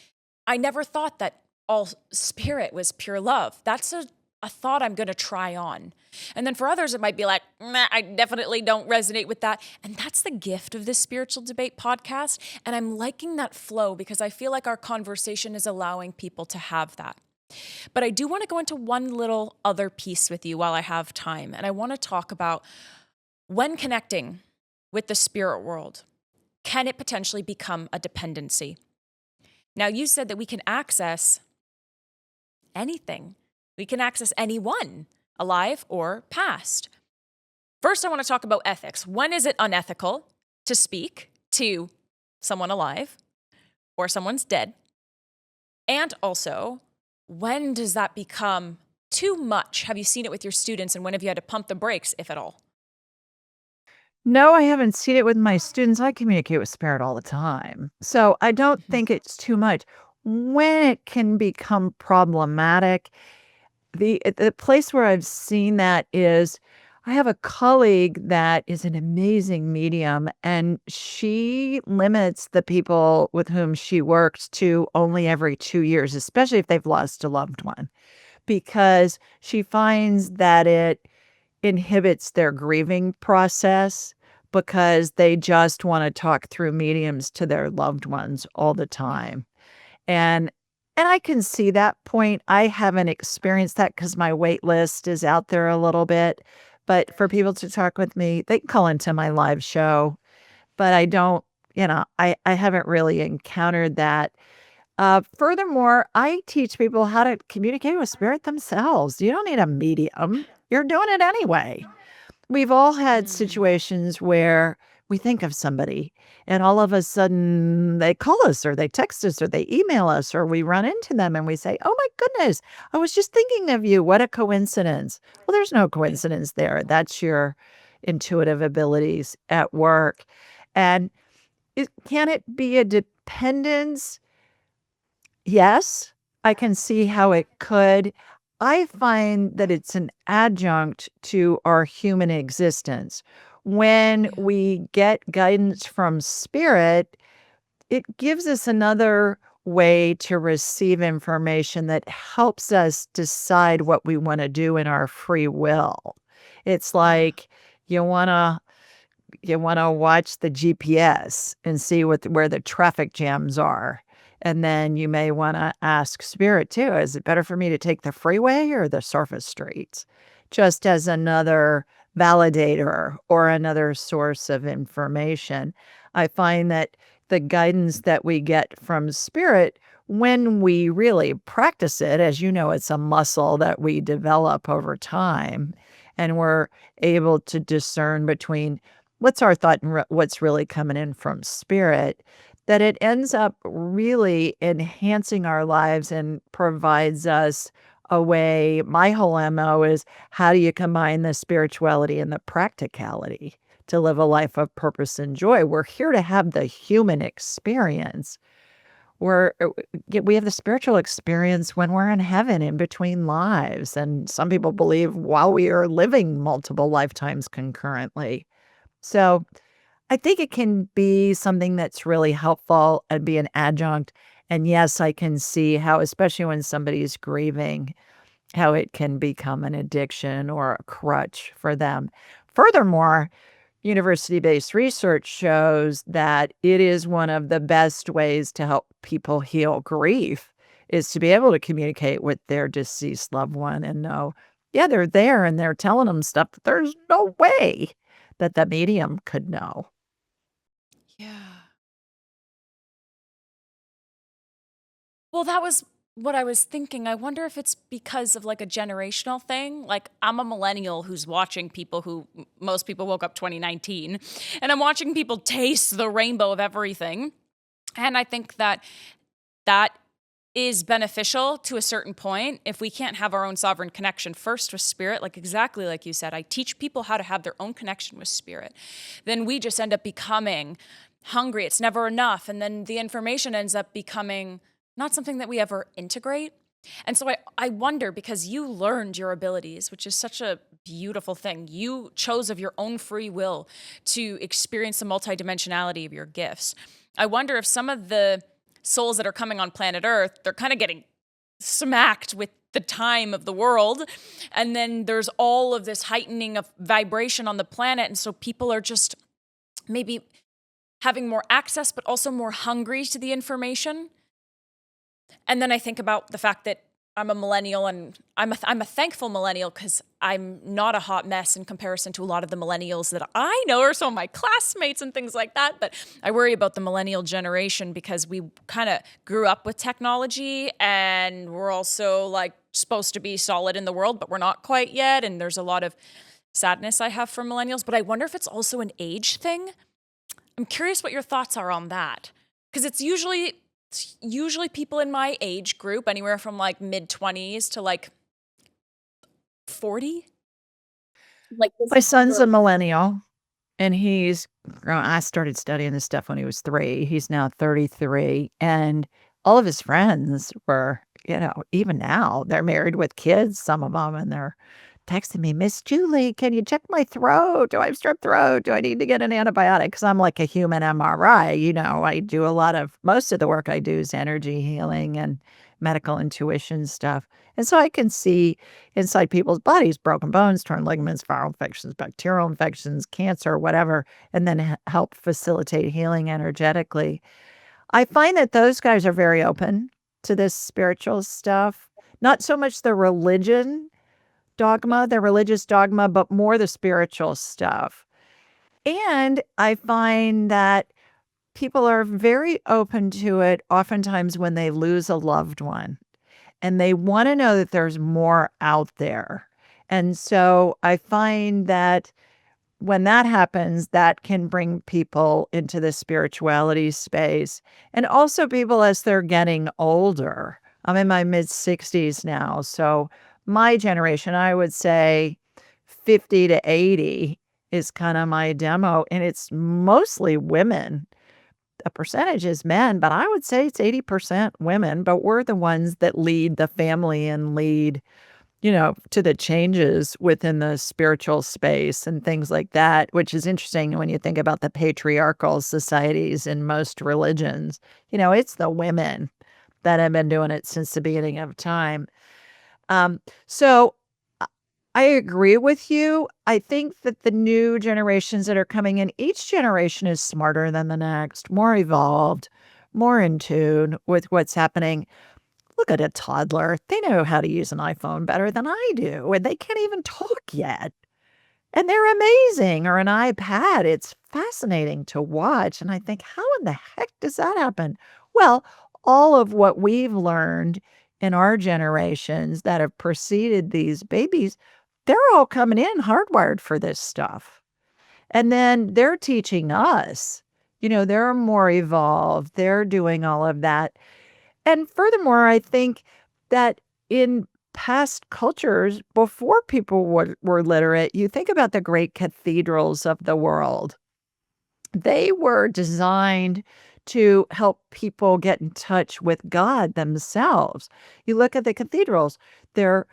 I never thought that all spirit was pure love. That's a thought I'm going to try on. And then for others, it might be like, I definitely don't resonate with that. And that's the gift of this spiritual debate podcast. And I'm liking that flow because I feel like our conversation is allowing people to have that. But I do want to go into one little other piece with you while I have time. And I want to talk about when connecting with the spirit world, can it potentially become a dependency? Now, you said that we can access anything. We can access anyone, alive or past. First, I want to talk about ethics. When is it unethical to speak to someone alive or someone's dead? And also, when does that become too much? Have you seen it with your students, and when have you had to pump the brakes, if at all? No, I haven't seen it with my students. I communicate with spirit all the time. So I don't Mhm. think it's too much. When it can become problematic, the place where I've seen that is I have a colleague that is an amazing medium, and she limits the people with whom she works to only every 2 years, especially if they've lost a loved one, because she finds that it inhibits their grieving process because they just wanna talk through mediums to their loved ones all the Yeah. time. And and I can see that point. I haven't experienced that because my wait list is out there a little bit, but for people to talk with me, they can call into my live show, but I don't, I haven't really encountered that. Furthermore, I teach people how to communicate with spirit themselves. You don't need a medium. You're doing it anyway. We've all had Mm. situations where we think of somebody and all of a sudden they call us or they text us or they email us or we run into them and we say, "Oh my goodness, I was just thinking of you. What a coincidence." Well, there's no coincidence there. That's your intuitive abilities at work. And can it be a dependence? Yes, I can see how it could. I find that it's an adjunct to our human existence. When Yeah. we get guidance from spirit, it gives us another way to receive information that helps us decide what we want to do in our free will. It's Yeah. like you want to watch the GPS and see where the traffic jams are. And then you may wanna ask spirit too, "Is it better for me to take the freeway or the surface streets?" Just as another validator or another source of information. I find that the guidance that we get from spirit, when we really practice it, as you know, it's a muscle that we develop over time, and we're able to discern between what's our thought and what's really coming in from spirit, that it ends up really enhancing our lives and provides us a way. My whole MO is how do you combine the spirituality and the practicality to live a life of purpose and joy? We're here to have the human experience. We have the spiritual experience when we're in heaven in between lives. And some people believe while we are living multiple lifetimes concurrently. So, I think it can be something that's really helpful and be an adjunct, and yes, I can see how, especially when somebody's grieving, how it can become an addiction or a crutch for them. Furthermore, university-based research shows that it is one of the best ways to help people heal grief is to be able to communicate with their deceased loved one and know, yeah, they're there and they're telling them stuff that there's no way that the medium could know. Yeah. Well, that was what I was thinking. I wonder if it's because of like a generational thing. Like, I'm a millennial who's watching people who most people woke up 2019, and I'm watching people taste the rainbow of everything. And I think that that is beneficial to a certain point if we can't have our own sovereign connection first with spirit, like exactly like you said. I teach people how to have their own connection with spirit. Then we just end up becoming hungry. It's never enough. And then the information ends up becoming not something that we ever integrate. And so I wonder, because you learned your abilities, which is such a beautiful thing. You chose of your own free will to experience the multidimensionality of your gifts. I wonder if some of the souls that are coming on planet Earth, they're kind of getting smacked with the time of the world. And then there's all of this heightening of vibration on the planet. And so people are just maybe having more access, but also more hungry to the information. And then I think about the fact that I'm a millennial, and I'm a thankful millennial because I'm not a hot mess in comparison to a lot of the millennials that I know or some of my classmates and things like that. But I worry about the millennial generation because we kind of grew up with technology, and we're also like supposed to be solid in the world, but we're not quite yet. And there's a lot of sadness I have for millennials, but I wonder if it's also an age thing. I'm curious what your thoughts are on that, because it's usually people in my age group, anywhere from like mid 20s to like 40. Like My son's a millennial, and I started studying this stuff when he was 3. He's now 33, and all of his friends were, even now, they're married with kids, some of them, and they're texting me, "Miss Julie, can you check my throat? Do I have strep throat? Do I need to get an antibiotic?" Because I'm like a human MRI. I do most of the work I do is energy healing and medical intuition stuff. And so I can see inside people's bodies, broken bones, torn ligaments, viral infections, bacterial infections, cancer, whatever, and then help facilitate healing energetically. I find that those guys are very open to this spiritual stuff, not so much the religious dogma, but more the spiritual stuff. And I find that people are very open to it oftentimes when they lose a loved one, and they want to know that there's more out there. And so I find that when that happens, that can bring people into the spirituality space, and also people as they're getting older. I'm in my mid 60s now. So my generation, I would say 50 to 80 is kind of my demo, and it's mostly women. A percentage is men, but I would say it's 80% women, but we're the ones that lead the family and lead, to the changes within the spiritual space and things like that, which is interesting when you think about the patriarchal societies in most religions. It's the women that have been doing it since the beginning of time. So I agree with you. I think that the new generations that are coming in, each generation is smarter than the next, more evolved, more in tune with what's happening. Look at a toddler. They know how to use an iPhone better than I do, and they can't even talk yet. And they're amazing. Or an iPad. It's fascinating to watch. And I think, how in the heck does that happen? Well, all of what we've learned in our generations that have preceded these babies, they're all coming in hardwired for this stuff. And then they're teaching us, they're more evolved. They're doing all of that. And furthermore, I think that in past cultures, before people were literate, you think about the great cathedrals of the world. They were designed to help people get in touch with God themselves. You look at the cathedrals, they're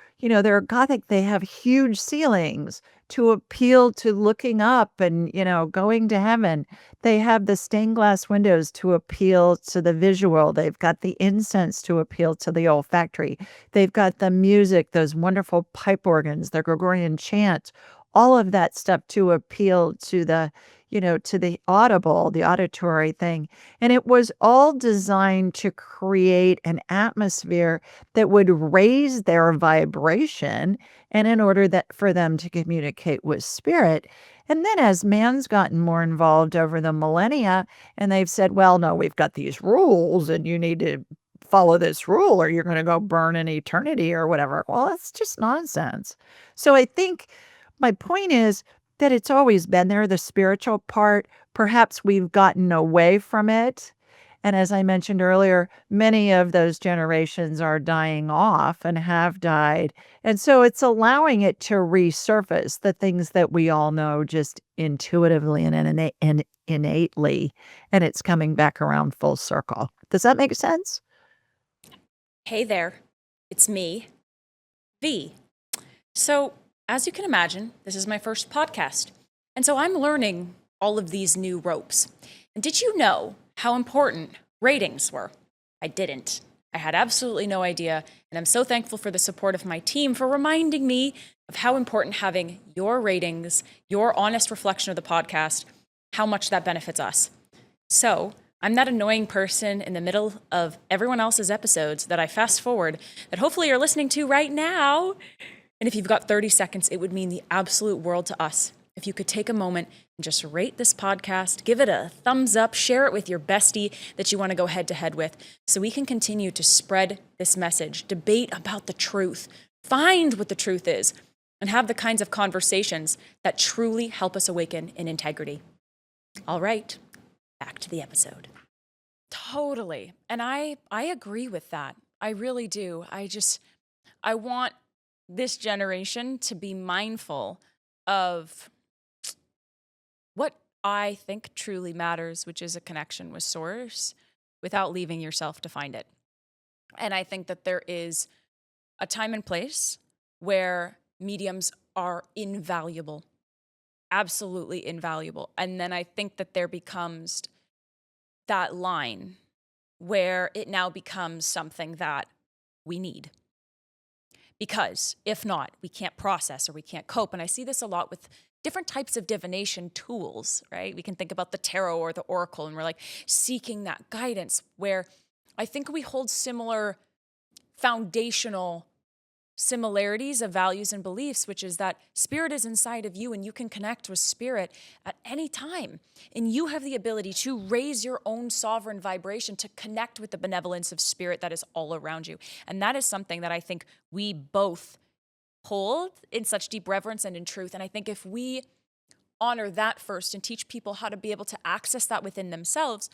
Gothic. They have huge ceilings to appeal to looking up and, going to heaven. They have the stained glass windows to appeal to the visual. They've got the incense to appeal to the olfactory. They've got the music, those wonderful pipe organs, the Gregorian chant, all of that stuff to appeal to the audible, the auditory thing. And it was all designed to create an atmosphere that would raise their vibration, and in order that for them to communicate with spirit. And then as man's gotten more involved over the millennia, and they've said, well, no, we've got these rules and you need to follow this rule or you're going to go burn in eternity or whatever. Well, that's just nonsense. So I think my point is that it's always been there, the spiritual part. Perhaps we've gotten away from it. And as I mentioned earlier, many of those generations are dying off and have died. And so it's allowing it to resurface the things that we all know just intuitively and innately. And it's coming back around full circle. Does that make sense? Hey there, it's me, V. So, as you can imagine, this is my first podcast. And so I'm learning all of these new ropes. And did you know how important ratings were? I didn't. I had absolutely no idea. And I'm so thankful for the support of my team for reminding me of how important having your ratings, your honest reflection of the podcast, how much that benefits us. So I'm that annoying person in the middle of everyone else's episodes that I fast forward that hopefully you're listening to right now. And if you've got 30 seconds, it would mean the absolute world to us if you could take a moment and just rate this podcast, give it a thumbs up, share it with your bestie that you want to go head to head with, so we can continue to spread this message, debate about the truth, find what the truth is, and have the kinds of conversations that truly help us awaken in integrity. All right, back to the episode. Totally. And I agree with that. I really do. I want this generation to be mindful of what I think truly matters, which is a connection with source without leaving yourself to find it. And I think that there is a time and place where mediums are invaluable, absolutely invaluable. And then I think that there becomes that line where it now becomes something that we need. Because if not, we can't process or we can't cope. And I see this a lot with different types of divination tools, right? We can think about the tarot or the oracle, and we're like seeking that guidance, where I think we hold similar foundational similarities of values and beliefs, which is that spirit is inside of you and you can connect with spirit at any time. And you have the ability to raise your own sovereign vibration to connect with the benevolence of spirit that is all around you. And that is something that I think we both hold in such deep reverence and in truth. And I think if we honor that first and teach people how to be able to access that within themselves,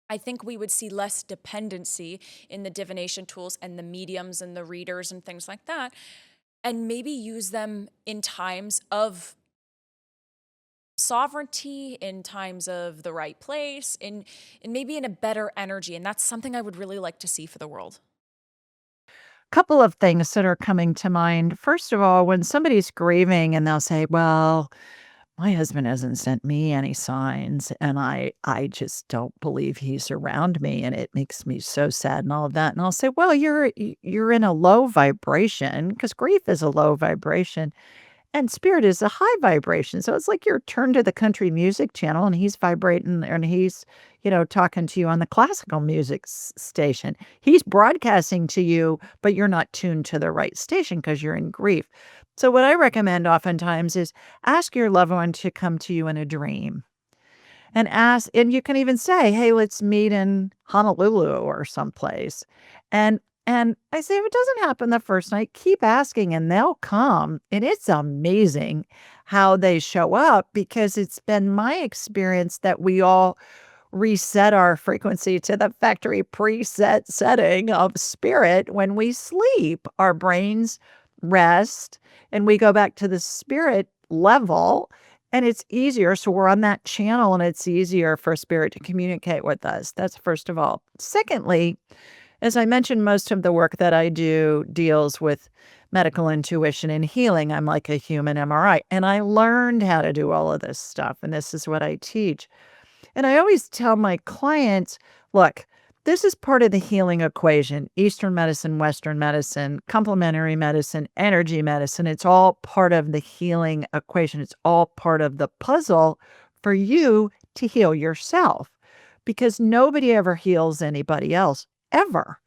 I think we would see less dependency in the divination tools and the mediums and the readers and things like that, and maybe use them in times of sovereignty, in times of the right place, and maybe in a better energy. And that's something I would really like to see for the world. Couple of things that are coming to mind. First of all, when somebody's grieving and they'll say, "Well, my husband hasn't sent me any signs, and I just don't believe he's around me, and it makes me so sad," and all of that, and I'll say, "Well, you're in a low vibration, because grief is a low vibration, and spirit is a high vibration, so it's like you're turned to the country music channel, and he's vibrating, and he's, talking to you on the classical music station. He's broadcasting to you, but you're not tuned to the right station because you're in grief." So what I recommend oftentimes is ask your loved one to come to you in a dream. And you can even say, "Hey, let's meet in Honolulu or someplace." And I say, if it doesn't happen the first night, keep asking and they'll come. And it's amazing how they show up, because it's been my experience that we all reset our frequency to the factory preset setting of spirit when we sleep. Our brains rest and we go back to the spirit level, and it's easier. So we're on that channel and it's easier for spirit to communicate with us. That's first of all. Secondly, as I mentioned, most of the work that I do deals with medical intuition and healing. I'm like a human MRI, and I learned how to do all of this stuff, and this is what I teach. And I always tell my clients, look, this is part of the healing equation: Eastern medicine, Western medicine, complementary medicine, energy medicine. It's all part of the healing equation. It's all part of the puzzle for you to heal yourself, because nobody ever heals anybody else, ever.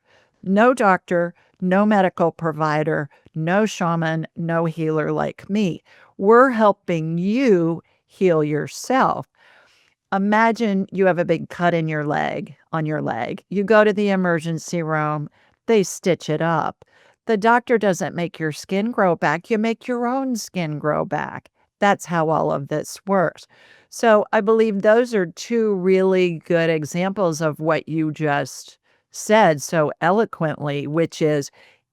No doctor, no medical provider, no shaman, no healer like me. We're helping you heal yourself. Imagine you have a big cut in your leg, on your leg. You go to the emergency room, they stitch it up. The doctor doesn't make your skin grow back, you make your own skin grow back. That's how all of this works. So I believe those are two really good examples of what you just said so eloquently, which is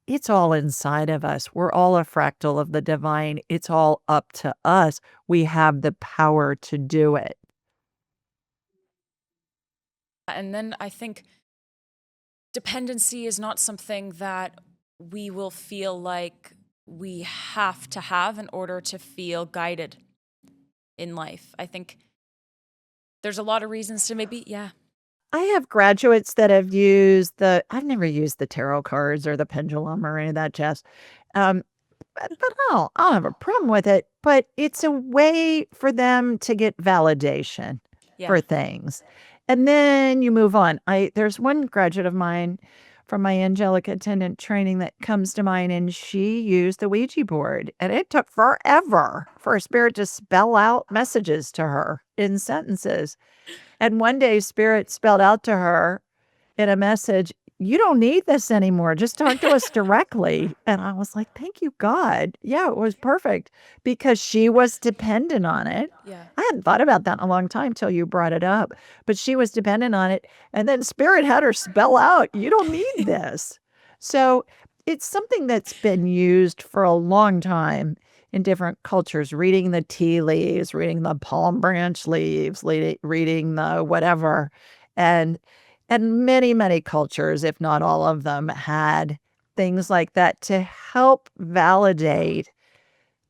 it's all inside of us. We're all a fractal of the divine. It's all up to us. We have the power to do it. And then I think dependency is not something that we will feel like we have to have in order to feel guided in life. I think there's a lot of reasons to maybe, yeah. I have graduates that have used I've never used the tarot cards or the pendulum or any of that jazz. Um, but I don't have a problem with it, but it's a way for them to get validation Yeah. for things. And then you move on. There's one graduate of mine from my angelic attendant training that comes to mind, and she used the Ouija board, and it took forever for a spirit to spell out messages to her in sentences. And one day, spirit spelled out to her in a message, "You don't need this anymore. Just talk to us directly." And I was like, thank you, God. Yeah, it was perfect because she was dependent on it. Yeah. I hadn't thought about that in a long time till you brought it up, but she was dependent on it. And then spirit had her spell out, "You don't need this." So it's something that's been used for a long time in different cultures, reading the tea leaves, reading the palm branch leaves, reading the whatever. And many, many cultures, if not all of them, had things like that to help validate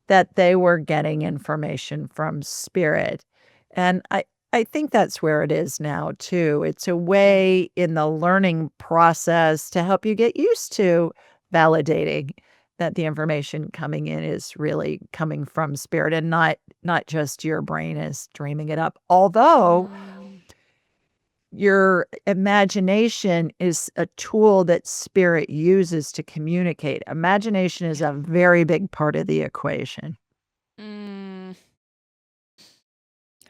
that they were getting information from spirit. And I think that's where it is now, too. It's a way in the learning process to help you get used to validating that the information coming in is really coming from spirit and not just your brain is dreaming it up. Although your imagination is a tool that spirit uses to communicate. Imagination is a very big part of the equation.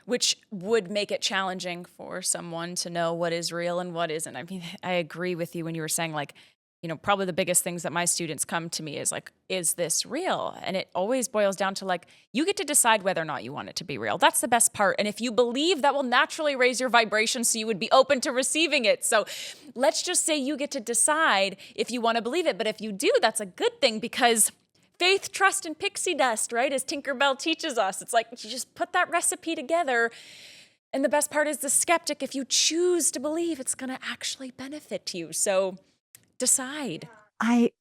Which would make it challenging for someone to know what is real and what isn't. I mean, I agree with you when you were saying, like, probably the biggest things that my students come to me is like, is this real? And it always boils down to like, you get to decide whether or not you want it to be real. That's the best part. And if you believe, that will naturally raise your vibration so you would be open to receiving it. So let's just say you get to decide if you want to believe it. But if you do, that's a good thing because faith, trust, and pixie dust, right? As Tinkerbell teaches us, it's like you just put that recipe together. And the best part is the skeptic, if you choose to believe, it's going to actually benefit you. So decide. A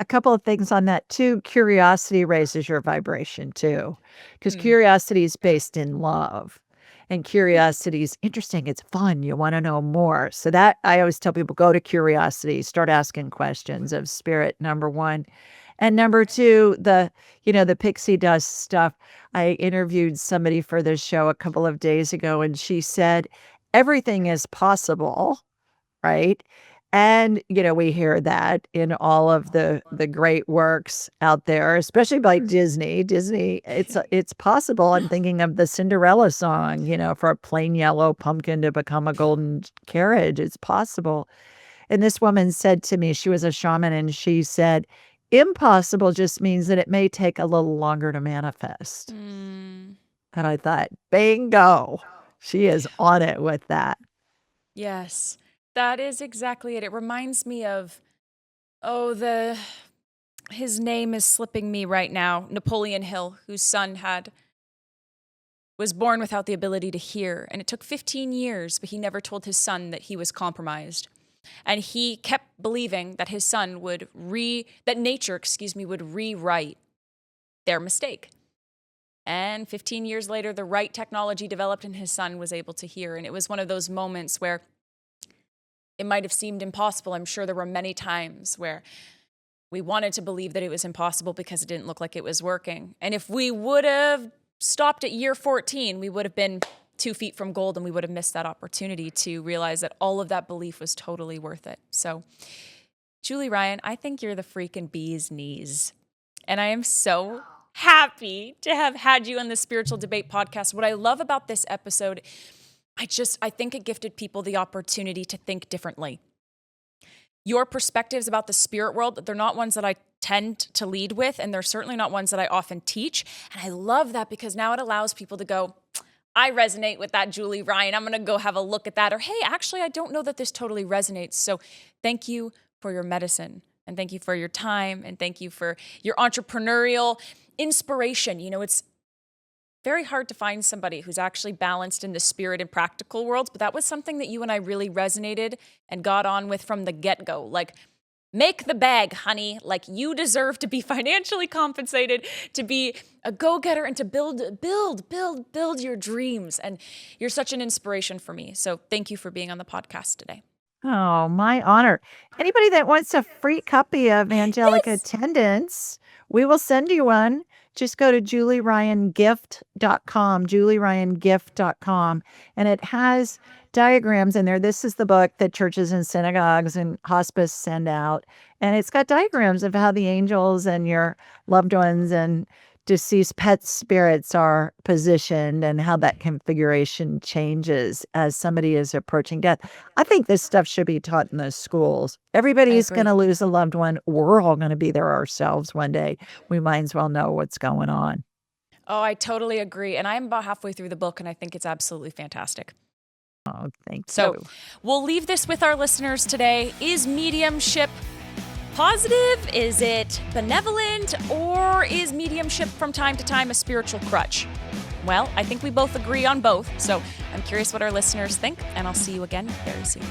couple of things on that too. Curiosity raises your vibration too, because curiosity is based in love. And curiosity is interesting. It's fun. You want to know more. So that I always tell people, go to curiosity, start asking questions of spirit, number one. And number two, the pixie dust stuff. I interviewed somebody for this show a couple of days ago, and she said, everything is possible, right? And, we hear that in all of the great works out there, especially by Disney. Disney, it's possible. I'm thinking of the Cinderella song, for a plain yellow pumpkin to become a golden carriage. It's possible. And this woman said to me, she was a shaman, and she said, impossible just means that it may take a little longer to manifest. And I thought, bingo, she is on it with that. Yes. That is exactly it. It reminds me of, his name is slipping me right now, Napoleon Hill, whose son was born without the ability to hear. And it took 15 years, but he never told his son that he was compromised. And he kept believing that his son that nature would rewrite their mistake. And 15 years later, the right technology developed and his son was able to hear. And it was one of those moments where it might have seemed impossible. I'm sure there were many times where we wanted to believe that it was impossible because it didn't look like it was working. And if we would have stopped at year 14, we would have been 2 feet from gold and we would have missed that opportunity to realize that all of that belief was totally worth it. So, Julie Ryan, I think you're the freaking bee's knees. And I am so happy to have had you on the Spiritual Debate podcast. What I love about this episode, I think it gifted people the opportunity to think differently. Your perspectives about the spirit world, they're not ones that I tend to lead with, and they're certainly not ones that I often teach. And I love that because now it allows people to go, I resonate with that, Julie Ryan. I'm going to go have a look at that. Or, hey, actually, I don't know that this totally resonates. So thank you for your medicine, and thank you for your time, and thank you for your entrepreneurial inspiration. It's very hard to find somebody who's actually balanced in the spirit and practical worlds, but that was something that you and I really resonated and got on with from the get-go. Like, make the bag, honey. Like, you deserve to be financially compensated, to be a go-getter, and to build your dreams. And you're such an inspiration for me. So thank you for being on the podcast today. Oh, my honor. Anybody that wants a free copy of Angelic Attendants, we will send you one. Just go to julieryangift.com, julieryangift.com, and it has diagrams in there. This is the book that churches and synagogues and hospice send out. And it's got diagrams of how the angels and your loved ones and deceased pet spirits are positioned and how that configuration changes as somebody is approaching death. I think this stuff should be taught in the schools. Everybody's going to lose a loved one. We're all going to be there ourselves one day. We might as well know what's going on. Oh, I totally agree. And I'm about halfway through the book, and I think it's absolutely fantastic. Oh, thanks. So we'll leave this with our listeners today. Is mediumship positive? Is it benevolent? Or is mediumship from time to time a spiritual crutch? Well, I think we both agree on both. So I'm curious what our listeners think, and I'll see you again very soon.